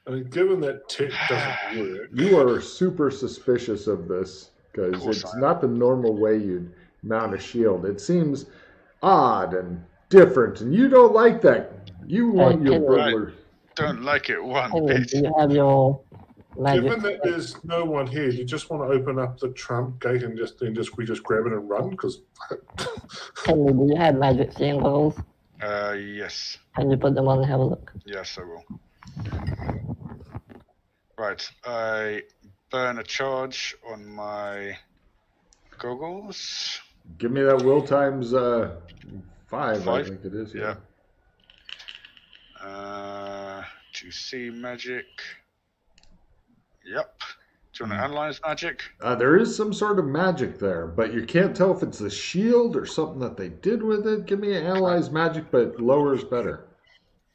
I mean, given that tech doesn't work, you are super suspicious of this because it's not the normal way you'd mount a shield. It seems odd and different, and you don't like that. You want your burglar. Don't like it one Henry, bit. do you have your magic? Given that there's no one here, do you just want to open up the trump gate and we just grab it and run? Because Henry, do you have magic seeing goggles? Yes. Can you put them on and have a look? Yes, I will. Right, I burn a charge on my goggles. Give me that will times 5, I think it is. Yeah. To see magic. Yep. Do you want to analyze magic? There is some sort of magic there, but you can't tell if it's the shield or something that they did with it. Give me an analyze magic, but lower is better.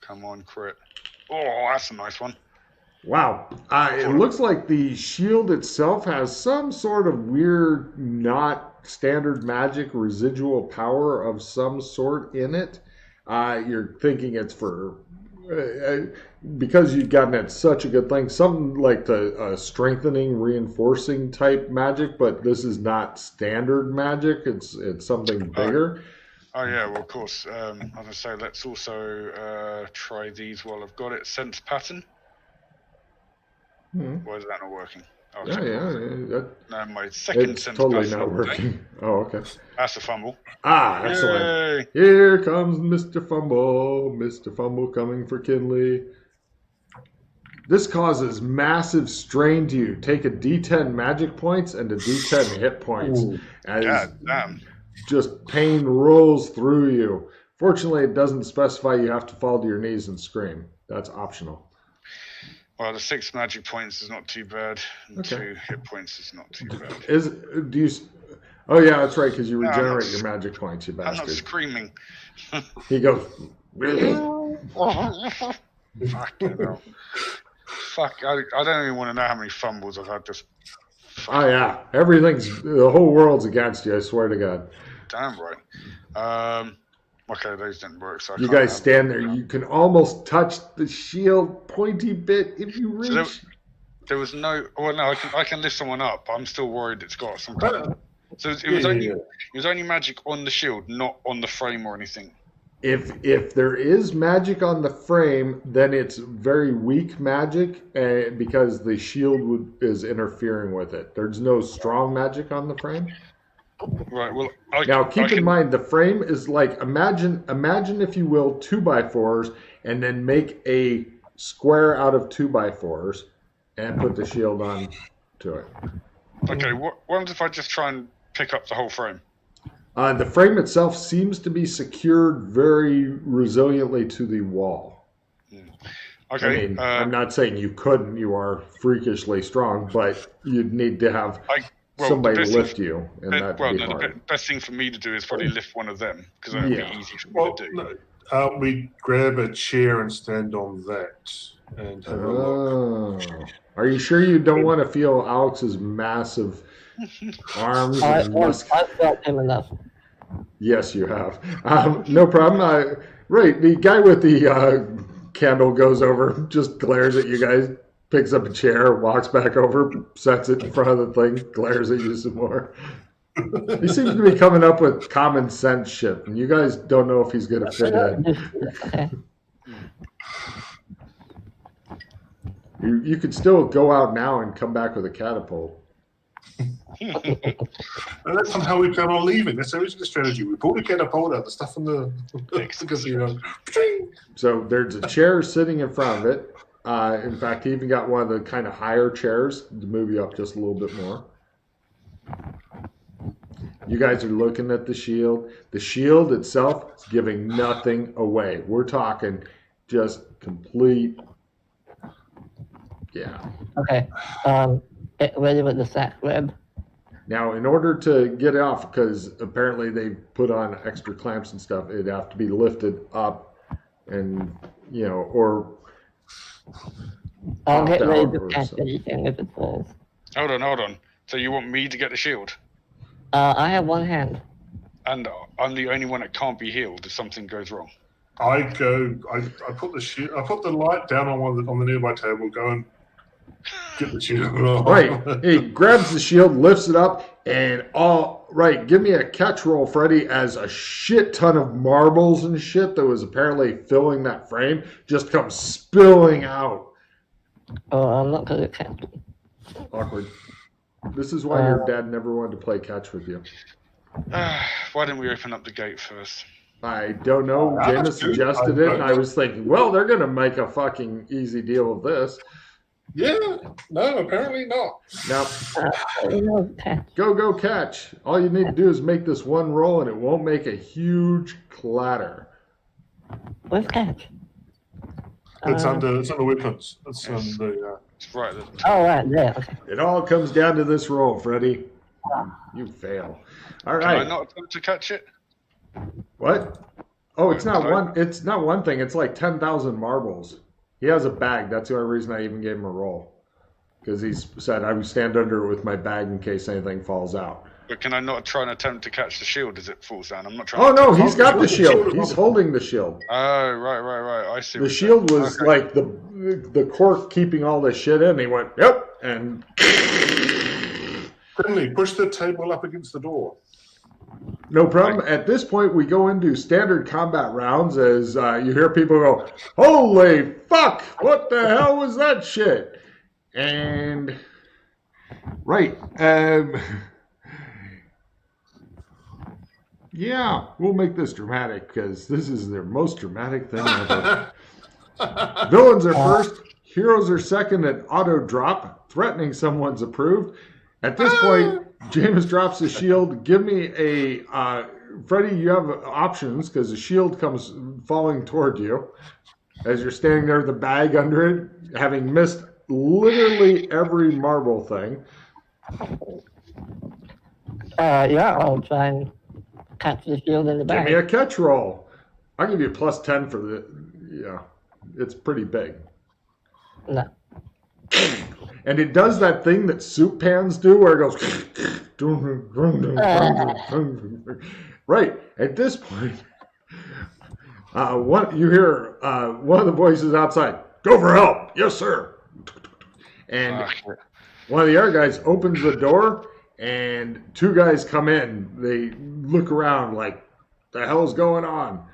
Come on, crit. Oh, that's a nice one. Wow. It looks like the shield itself has some sort of weird, not standard magic residual power of some sort in it. You're thinking it's for... because you've gotten at such a good thing, something like the strengthening, reinforcing type magic, but this is not standard magic. It's something bigger. Oh yeah, well of course. As I say, let's also try these while I've got it. Sense pattern. Why is that not working? Oh, no, my second it's sense totally pattern. not working. Oh, okay. That's a fumble. Excellent. Yay. Here comes Mr. Fumble. Mr. Fumble coming for Kinley. This causes massive strain to you. Take a D10 magic points and a D10 hit points. God damn. Just pain rolls through you. Fortunately, it doesn't specify you have to fall to your knees and scream. That's optional. Well, the 6 magic points is not too bad, and 2 hit points is not too bad. Oh yeah, that's right, because you regenerate your magic points, you bastard. I'm not screaming. He goes, really? Fucking hell. Fuck, I don't even want to know how many fumbles I've had this. Oh yeah, the whole world's against you, I swear to God. Damn right. Okay, those didn't work. So you guys stand there. You can almost touch the shield pointy bit if you reach. there was no. Well, no, I can lift someone up, but I'm still worried it's got some kind of. So it was only magic on the shield, not on the frame or anything. If there is magic on the frame, then it's very weak magic because the shield is interfering with it. There's no strong magic on the frame. Right. Well, now keep in mind the frame is like imagine if you will 2x4s and then make a square out of 2x4s and put the shield on to it. Okay. What if I just try and pick up the whole frame? The frame itself seems to be secured very resiliently to the wall. Okay. I mean, I'm not saying you couldn't. You are freakishly strong, but you'd need to have somebody lift you, and that'd be hard. The best thing for me to do is probably lift one of them, because that'd be easy for me to do. No, we grab a chair and stand on that and have a look. Are you sure you don't want to feel Alex's massive arms and muscles? I've felt him enough. Yes, you have. No problem. Right, the guy with the candle goes over, just glares at you guys, picks up a chair, walks back over, sets it in front of the thing, glares at you some more. He seems to be coming up with common sense shit, and you guys don't know if he's going to fit in. You could still go out now and come back with a catapult. And that's somehow we plan on leaving. That's always the strategy. We pull the catapult out, the stuff from the casino. So there's a chair sitting in front of it. In fact, he even got one of the kind of higher chairs to move you up just a little bit more. You guys are looking at the shield. The shield itself is giving nothing away. We're talking just complete. Yeah. Okay. Ready with the sack web. Now, in order to get it off, because apparently they put on extra clamps and stuff, it'd have to be lifted up, and or. I'll get ready to catch anything if it falls. Hold on. So you want me to get the shield? I have one hand. And I'm the only one that can't be healed if something goes wrong. I put the light down on the nearby table. Go and get the shield. Right. He grabs the shield, lifts it up, and give me a catch roll, Freddy, as a shit ton of marbles and shit that was apparently filling that frame just comes spilling out. Oh, I'm not going to catch it. Awkward. This is why your dad never wanted to play catch with you. Why didn't we open up the gate first? I don't know. James suggested it, and I was thinking, well, they're going to make a fucking easy deal of this. Yeah. No, apparently not. Now, go catch. All you need to do is make this one roll, and it won't make a huge clatter. Where's catch? It's under weapons. It's right there. Oh, right there. Okay. It all comes down to this roll, Freddy. You fail. All right. Can I not attempt to catch it? What? Oh, it's not one. It's not one thing. It's like 10,000 marbles. He has a bag. That's the only reason I even gave him a roll, because he said I would stand under it with my bag in case anything falls out. But can I not try and attempt to catch the shield as it falls down? I'm not trying. Oh no, he's got the shield. He's holding the shield. Oh right. I see. The shield was like the cork keeping all this shit in. He went, yep, and Finley, push the table up against the door. No problem. At this point, we go into standard combat rounds as you hear people go, holy fuck, what the hell was that shit? And, right. Yeah, we'll make this dramatic because this is their most dramatic thing ever. Villains are first, heroes are second at auto drop, threatening someone's approved. At this point, James drops the shield. Give me a Freddy, you have options because the shield comes falling toward you as you're standing there with the bag under it, having missed literally every marble thing. Yeah, I'll try and catch the shield in the bag. Give me a catch roll. I'll give you a plus 10 for the. Yeah, it's pretty big. No. And it does that thing that soup pans do where it goes. Right. At this point, you hear one of the voices outside, go for help. Yes, sir. And one of the other guys opens the door, and two guys come in. They look around like, the hell's going on?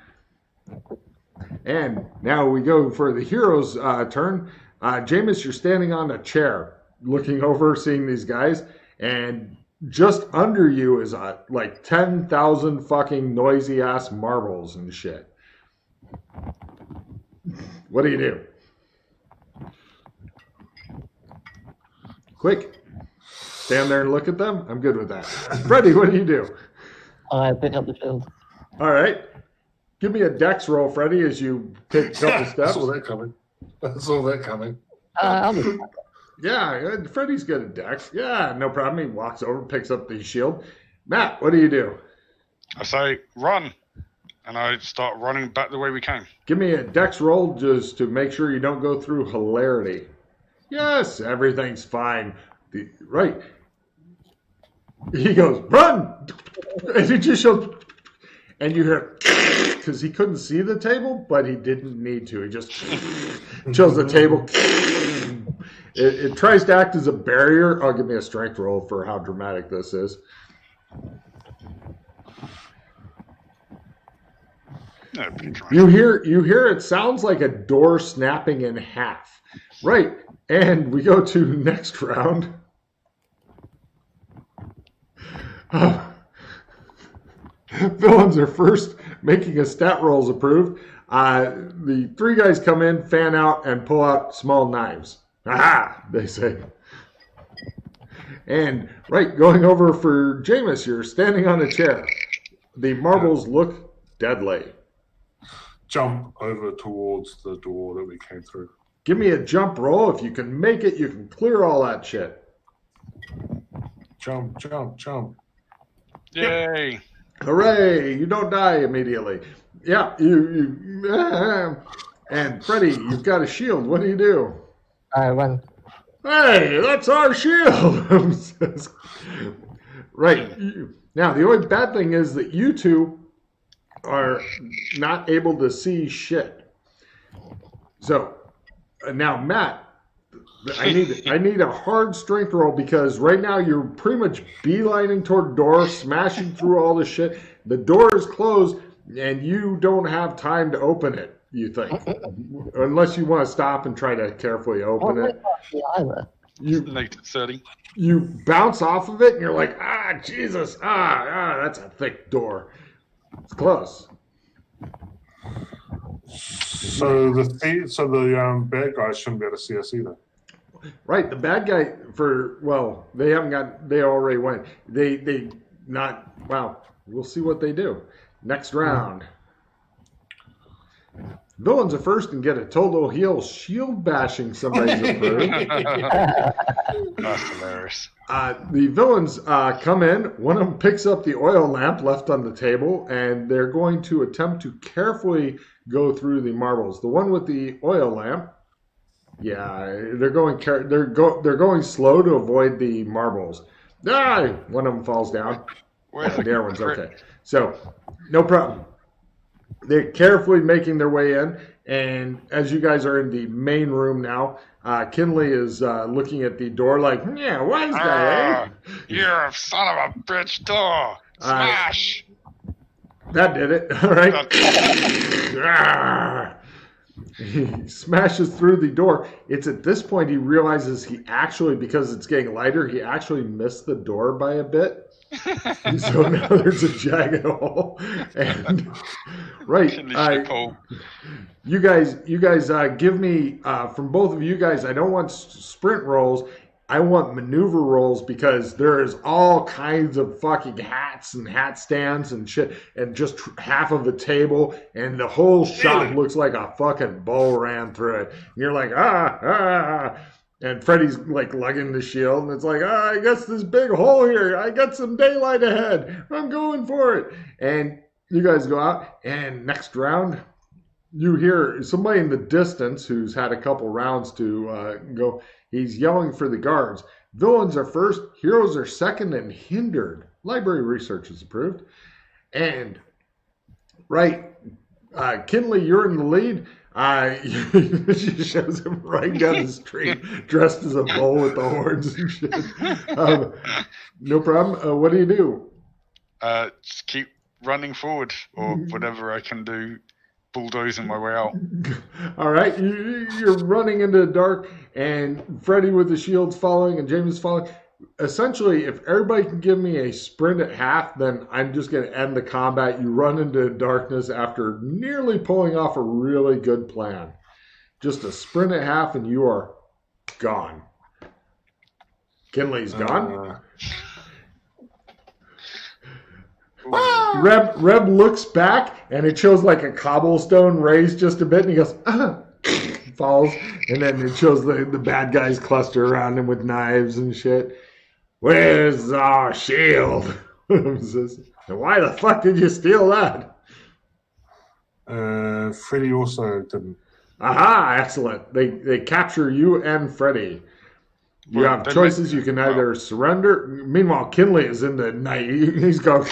And now we go for the hero's turn. Jameis, you're standing on a chair, looking over, seeing these guys, and just under you is like 10,000 fucking noisy ass marbles and shit. What do? Quick. Stand there and look at them? I'm good with that. Freddie, what do? I pick up the shield. All right. Give me a dex roll, Freddie, as you take a couple steps. I saw that coming. I'll be Yeah, Freddie's good at dex. Yeah, no problem. He walks over, picks up the shield. Matt, what do? I say, run. And I start running back the way we came. Give me a dex roll just to make sure you don't go through hilarity. Yes, everything's fine. Right. He goes, run! And he just shows, and you hear, because he couldn't see the table, but he didn't need to. He just shows the table. It tries to act as a barrier. I'll give me a strength roll for how dramatic this is. Yeah, You hear it sounds like a door snapping in half. Right. And we go to next round. Villains are first, making a stat rolls approved. The three guys come in, fan out, and pull out small knives. Aha, they say. And, right, going over for Jameis, you're standing on a chair. The marbles look deadly. Jump over towards the door that we came through. Give me a jump roll. If you can make it, you can clear all that shit. Jump. Yay. Yep. Hooray, you don't die immediately. Yeah, and Freddie, you've got a shield. What do? I run. Hey, that's our shield. Right. Now, the only bad thing is that you two are not able to see shit. So, now, Matt, I need a hard strength roll because right now you're pretty much beelining toward the door, smashing through all the shit. The door is closed, and you don't have time to open it, you think. Unless you want to stop and try to carefully open it. You bounce off of it, and you're like, Jesus, that's a thick door. It's close. So the bad guys shouldn't be able to see us either. Right, the bad guy they already went. We'll see what they do. Next round. Villains are first and get a total heal. Shield bashing somebody's approved. That's hilarious. The villains come in. One of them picks up the oil lamp left on the table, and they're going to attempt to carefully go through the marbles. The one with the oil lamp, they're going slow to avoid the marbles. One of them falls down. The other one's okay. So, no problem. They're carefully making their way in, and as you guys are in the main room now, Kinley is looking at the door like, Wednesday. You're a son of a bitch door. Smash. That did it. All right. He smashes through the door. It's at this point he realizes because it's getting lighter, he actually missed the door by a bit. So now there's a jagged hole. And you guys give me from both of you guys. I don't want sprint rolls. I want maneuver rolls because there is all kinds of fucking hats and hat stands and shit, and just half of the table, and the whole shop looks like a fucking bull ran through it. And you're like, and Freddy's like lugging the shield, and it's like, I guess this big hole here. I got some daylight ahead. I'm going for it. And you guys go out, and next round, you hear somebody in the distance who's had a couple rounds to go. He's yelling for the guards. Villains are first, heroes are second, and hindered. Library research is approved. And, Kinley, you're in the lead. She shows him right down the street, dressed as a bull with the horns and shit. No problem. What do you do? Just keep running forward, or whatever I can do, bulldozing my way out. All right, you're running into the dark, and Freddy with the shield's following, and James is following. Essentially, if everybody can give me a sprint at half, then I'm just going to end the combat. You run into darkness after nearly pulling off a really good plan. Just a sprint at half, and you are gone. Kinley's gone. Reb looks back, and it shows like a cobblestone raised just a bit, and he goes, falls, and then it shows the bad guys cluster around him with knives and shit. Where's our shield? Why the fuck did you steal that? Freddy also didn't. Aha, excellent. They capture you and Freddy. You have choices. You can either surrender. Meanwhile, Kinley is in the night. He's going,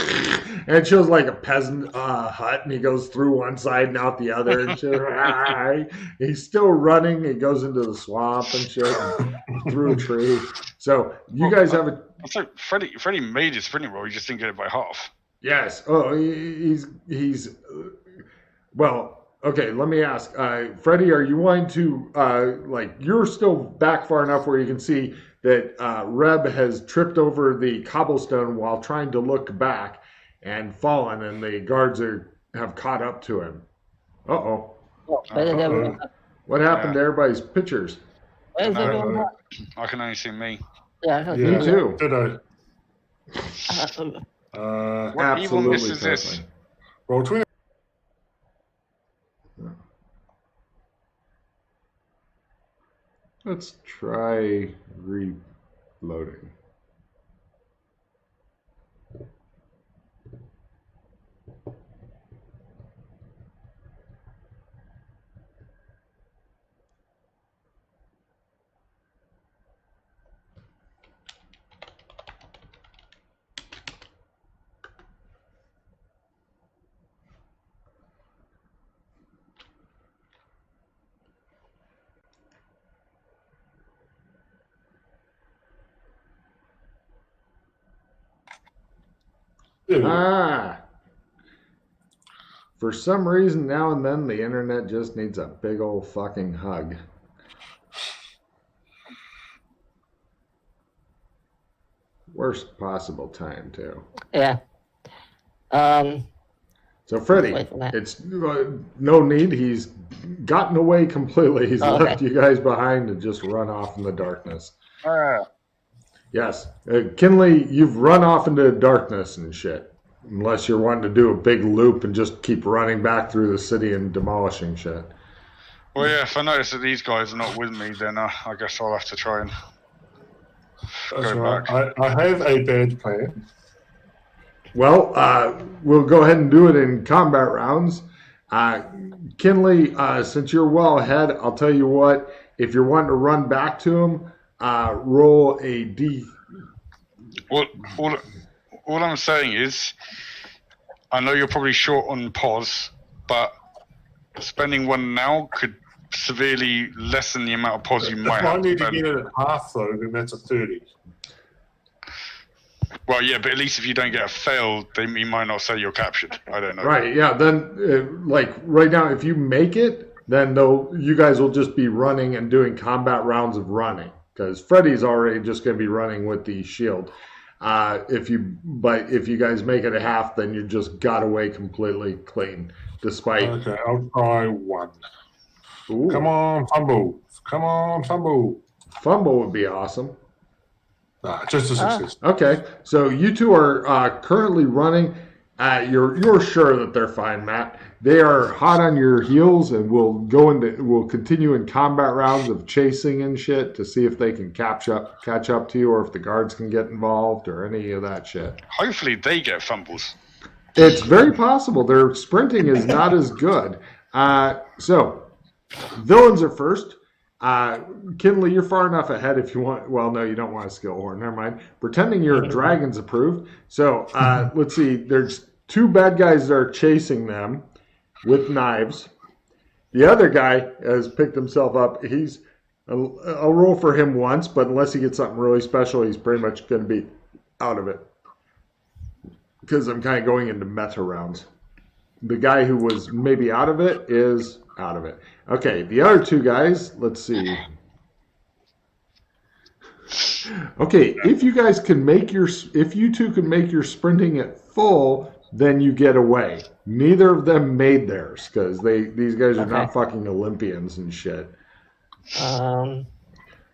and it shows like a peasant hut, and he goes through one side and out the other. And shit. He's still running. He goes into the swamp and shit, and through a tree. So you guys have a. So Freddy made his sprinting roll. He just didn't get it by half. Yes. Oh, he's. Well. Okay, let me ask, Freddie, are you wanting to, you're still back far enough where you can see that Reb has tripped over the cobblestone while trying to look back and fallen, and the guards have caught up to him. Uh-oh. What happened to everybody's pictures? I can only see me. Yeah, me too. What evilness is this? Roll 20. Let's try reloading. For some reason, now and then, the internet just needs a big old fucking hug. Worst possible time, too. Yeah. So, Freddy, it's no need. He's gotten away completely. He's left you guys behind and just run off in the darkness. Yes. Kinley, you've run off into darkness and shit. Unless you're wanting to do a big loop and just keep running back through the city and demolishing shit. Well, yeah, if I notice that these guys are not with me, then I guess I'll have to try and go back. I have a bad plan. Well, we'll go ahead and do it in combat rounds. Kinley, since you're well ahead, I'll tell you what. If you're wanting to run back to him, roll a D. Well, all I'm saying is, I know you're probably short on pos, but spending one now could severely lessen the amount of pos you might have. If I need to get it at half, though, then that's a 30. Well, yeah, but at least if you don't get a fail, he might not say you're captured. I don't know. Right, yeah. Then, right now, if you make it, then you guys will just be running and doing combat rounds of running. Because Freddy's already just going to be running with the shield. If you guys make it a half, then you just got away completely clean. Despite. Okay, I'll try one. Ooh. Come on, fumble! Come on, fumble! Fumble would be awesome. Just a success. Okay, so you two are currently running. You're sure that they're fine, Matt. They are hot on your heels, and we'll continue in combat rounds of chasing and shit to see if they can catch up to you, or if the guards can get involved, or any of that shit. Hopefully, they get fumbles. It's very possible. Their sprinting is not as good. So, villains are first. Kinley, you're far enough ahead if you want. Well, no, you don't want a skill horn. Never mind. Pretending you're dragons approved. So, let's see. There's two bad guys that are chasing them with knives. The other guy has picked himself up. I'll roll for him once, but unless he gets something really special, he's pretty much going to be out of it. Because I'm kind of going into meta rounds. The guy who was maybe out of it is out of it. Okay, the other two guys, let's see. Okay, if you two can make your sprinting at full, then you get away. Neither of them made theirs because these guys are not fucking Olympians and shit.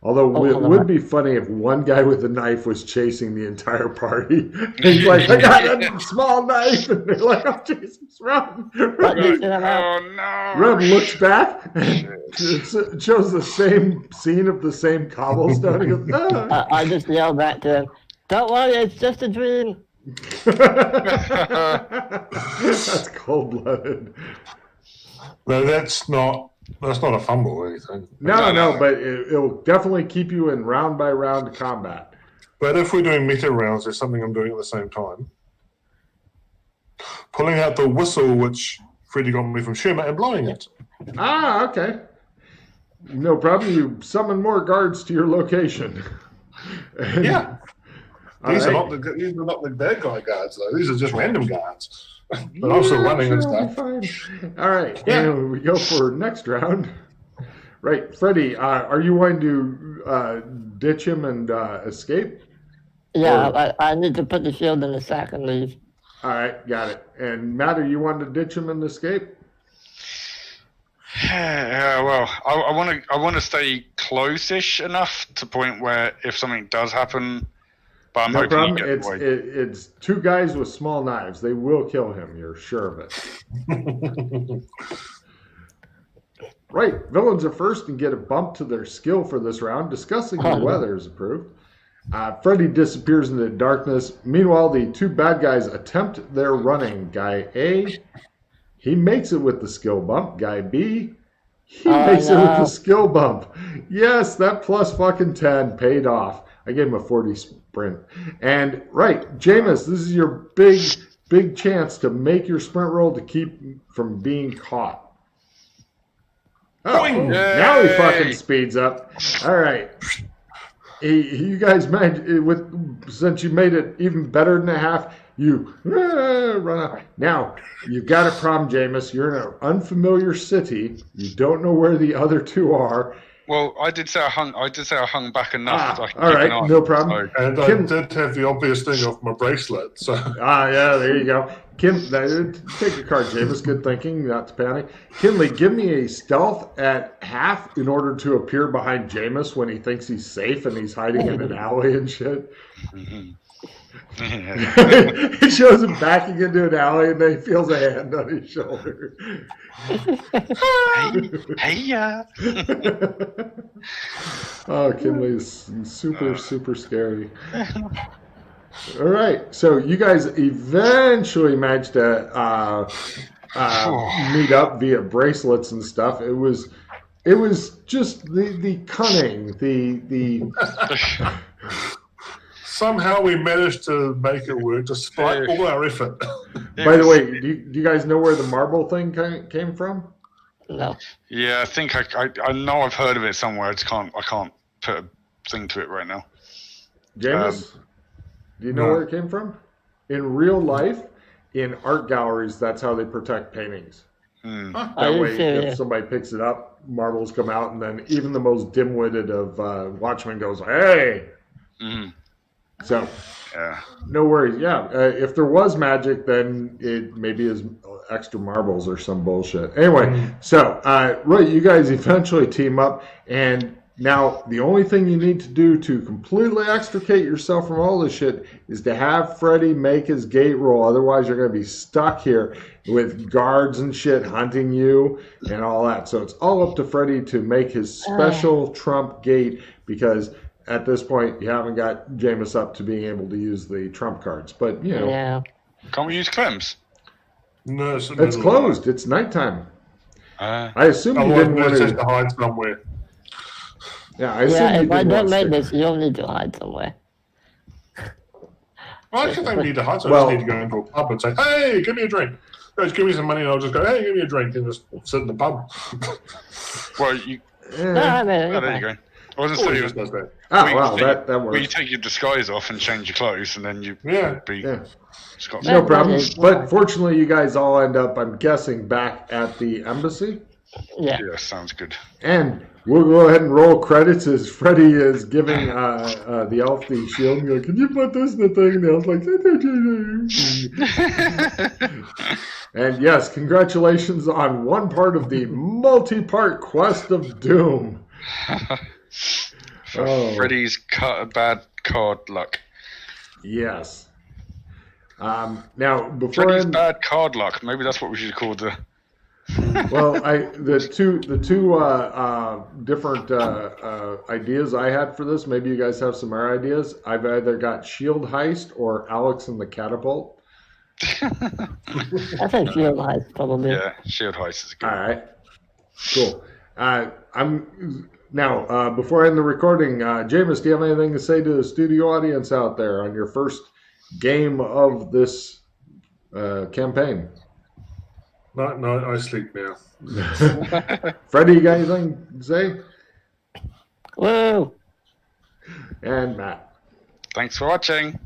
Although it would be funny if one guy with a knife was chasing the entire party. He's like, I got a small knife. And they're like, oh, Jesus, run. Oh, no. Reb looks back and it shows the same scene of the same cobblestone. He goes, ah. I just yell back to him, don't worry, it's just a dream. That's cold-blooded. No, that's not a fumble or anything. No, but it'll definitely keep you in round-by-round combat. But if we're doing meta rounds, there's something I'm doing at the same time. Pulling out the whistle, which Freddie got me from Sherma, and blowing it. Ah, okay. No problem. You summon more guards to your location. Yeah. These are not the bad guy guards, though. These are just random guards. But also running and stuff. All right. Yeah. We go for next round. Right. Freddie, are you going to ditch him and escape? Yeah, I need to put the shield in the sack and leave. All right. Got it. And Matt, are you wanting to ditch him and escape? Yeah, well, I want to stay close-ish enough to point where if something does happen... But no problem. It's two guys with small knives. They will kill him. You're sure of it. Right. Villains are first and get a bump to their skill for this round. Discussing the weather is approved. Freddy disappears into darkness. Meanwhile, the two bad guys attempt their running. Guy A, he makes it with the skill bump. Guy B, he makes it with the skill bump. Yes, that plus fucking 10 paid off. I gave him a 40 sprint. And, right, Jameis, this is your big chance to make your sprint roll to keep from being caught. Oh, now he fucking speeds up. All right. You guys since you made it even better than a half, you run up. Now, you've got a problem, Jameis. You're in an unfamiliar city. You don't know where the other two are. Well, I did say I hung back enough. All right, no problem. So. And I did have the obvious thing of my bracelet. So. Yeah, there you go. Take a card, Jameis. Good thinking, not to panic. Kinley, give me a stealth at half in order to appear behind Jameis when he thinks he's safe and he's hiding in an alley and shit. Mm-hmm. He shows him backing into an alley and then he feels a hand on his shoulder. Hey. Oh, Kinley's super scary. All right, so you guys eventually managed to meet up via bracelets and stuff. It was just the cunning, the Somehow we managed to make it work despite all our effort. By the way, do you guys know where the marble thing came from? No. Yeah, I think I know I've heard of it somewhere. I can't put a thing to it right now. James, do you know where it came from? In real life, in art galleries, that's how they protect paintings. That way, if somebody picks it up, marbles come out, and then even the most dim-witted of watchmen goes, "Hey!" Mm. So, no worries. Yeah, if there was magic, then it maybe is extra marbles or some bullshit. Anyway, so, right, you guys eventually team up, and now the only thing you need to do to completely extricate yourself from all this shit is to have Freddy make his gate roll. Otherwise, you're going to be stuck here with guards and shit hunting you and all that. So it's all up to Freddy to make his special trump gate because... At this point, you haven't got Jameis up to being able to use the trump cards, but you know. Yeah. Can't we use Clem's? No, it's closed. It's nighttime. I assume you didn't want to hide somewhere. Yeah, I assume if I don't make this, you'll need to hide somewhere. Well, I don't think we need to hunt. I Well- just need to go into a pub and say, "Hey, give me a drink." Guys, give me some money, and I'll just go, "Hey, give me a drink," and just sit in the pub. Well, you. No, I mean, Oh, there you go. I wasn't Always saying. just does that. Wow, that Well, you works. take your disguise off and change your clothes, and then you Yeah. be Yeah. Scott. No Yeah, problem. yeah. But fortunately, you guys all end up, I'm guessing, back at the embassy. yeah. Yeah, sounds good. And we'll go ahead and roll credits as Freddie is giving the elf the shield. And go, can you put this in the thing? And the elf's like, and yes, congratulations on one part of the multi-part quest of doom. Oh. Freddy's bad card luck. Yes. Now, before Freddy's I, bad card luck. Maybe that's what we should call the. well, the two different ideas I had for this. Maybe you guys have some more ideas. I've either got Shield Heist or Alex and the Catapult. I think Shield Heist probably. Yeah, Shield Heist is a good. All right, cool. I'm now before I end the recording. Jameis, do you have anything to say to the studio audience out there on your first game of this campaign? No, I sleep now. Freddie, you got anything to say? Woo! And Matt. Thanks for watching.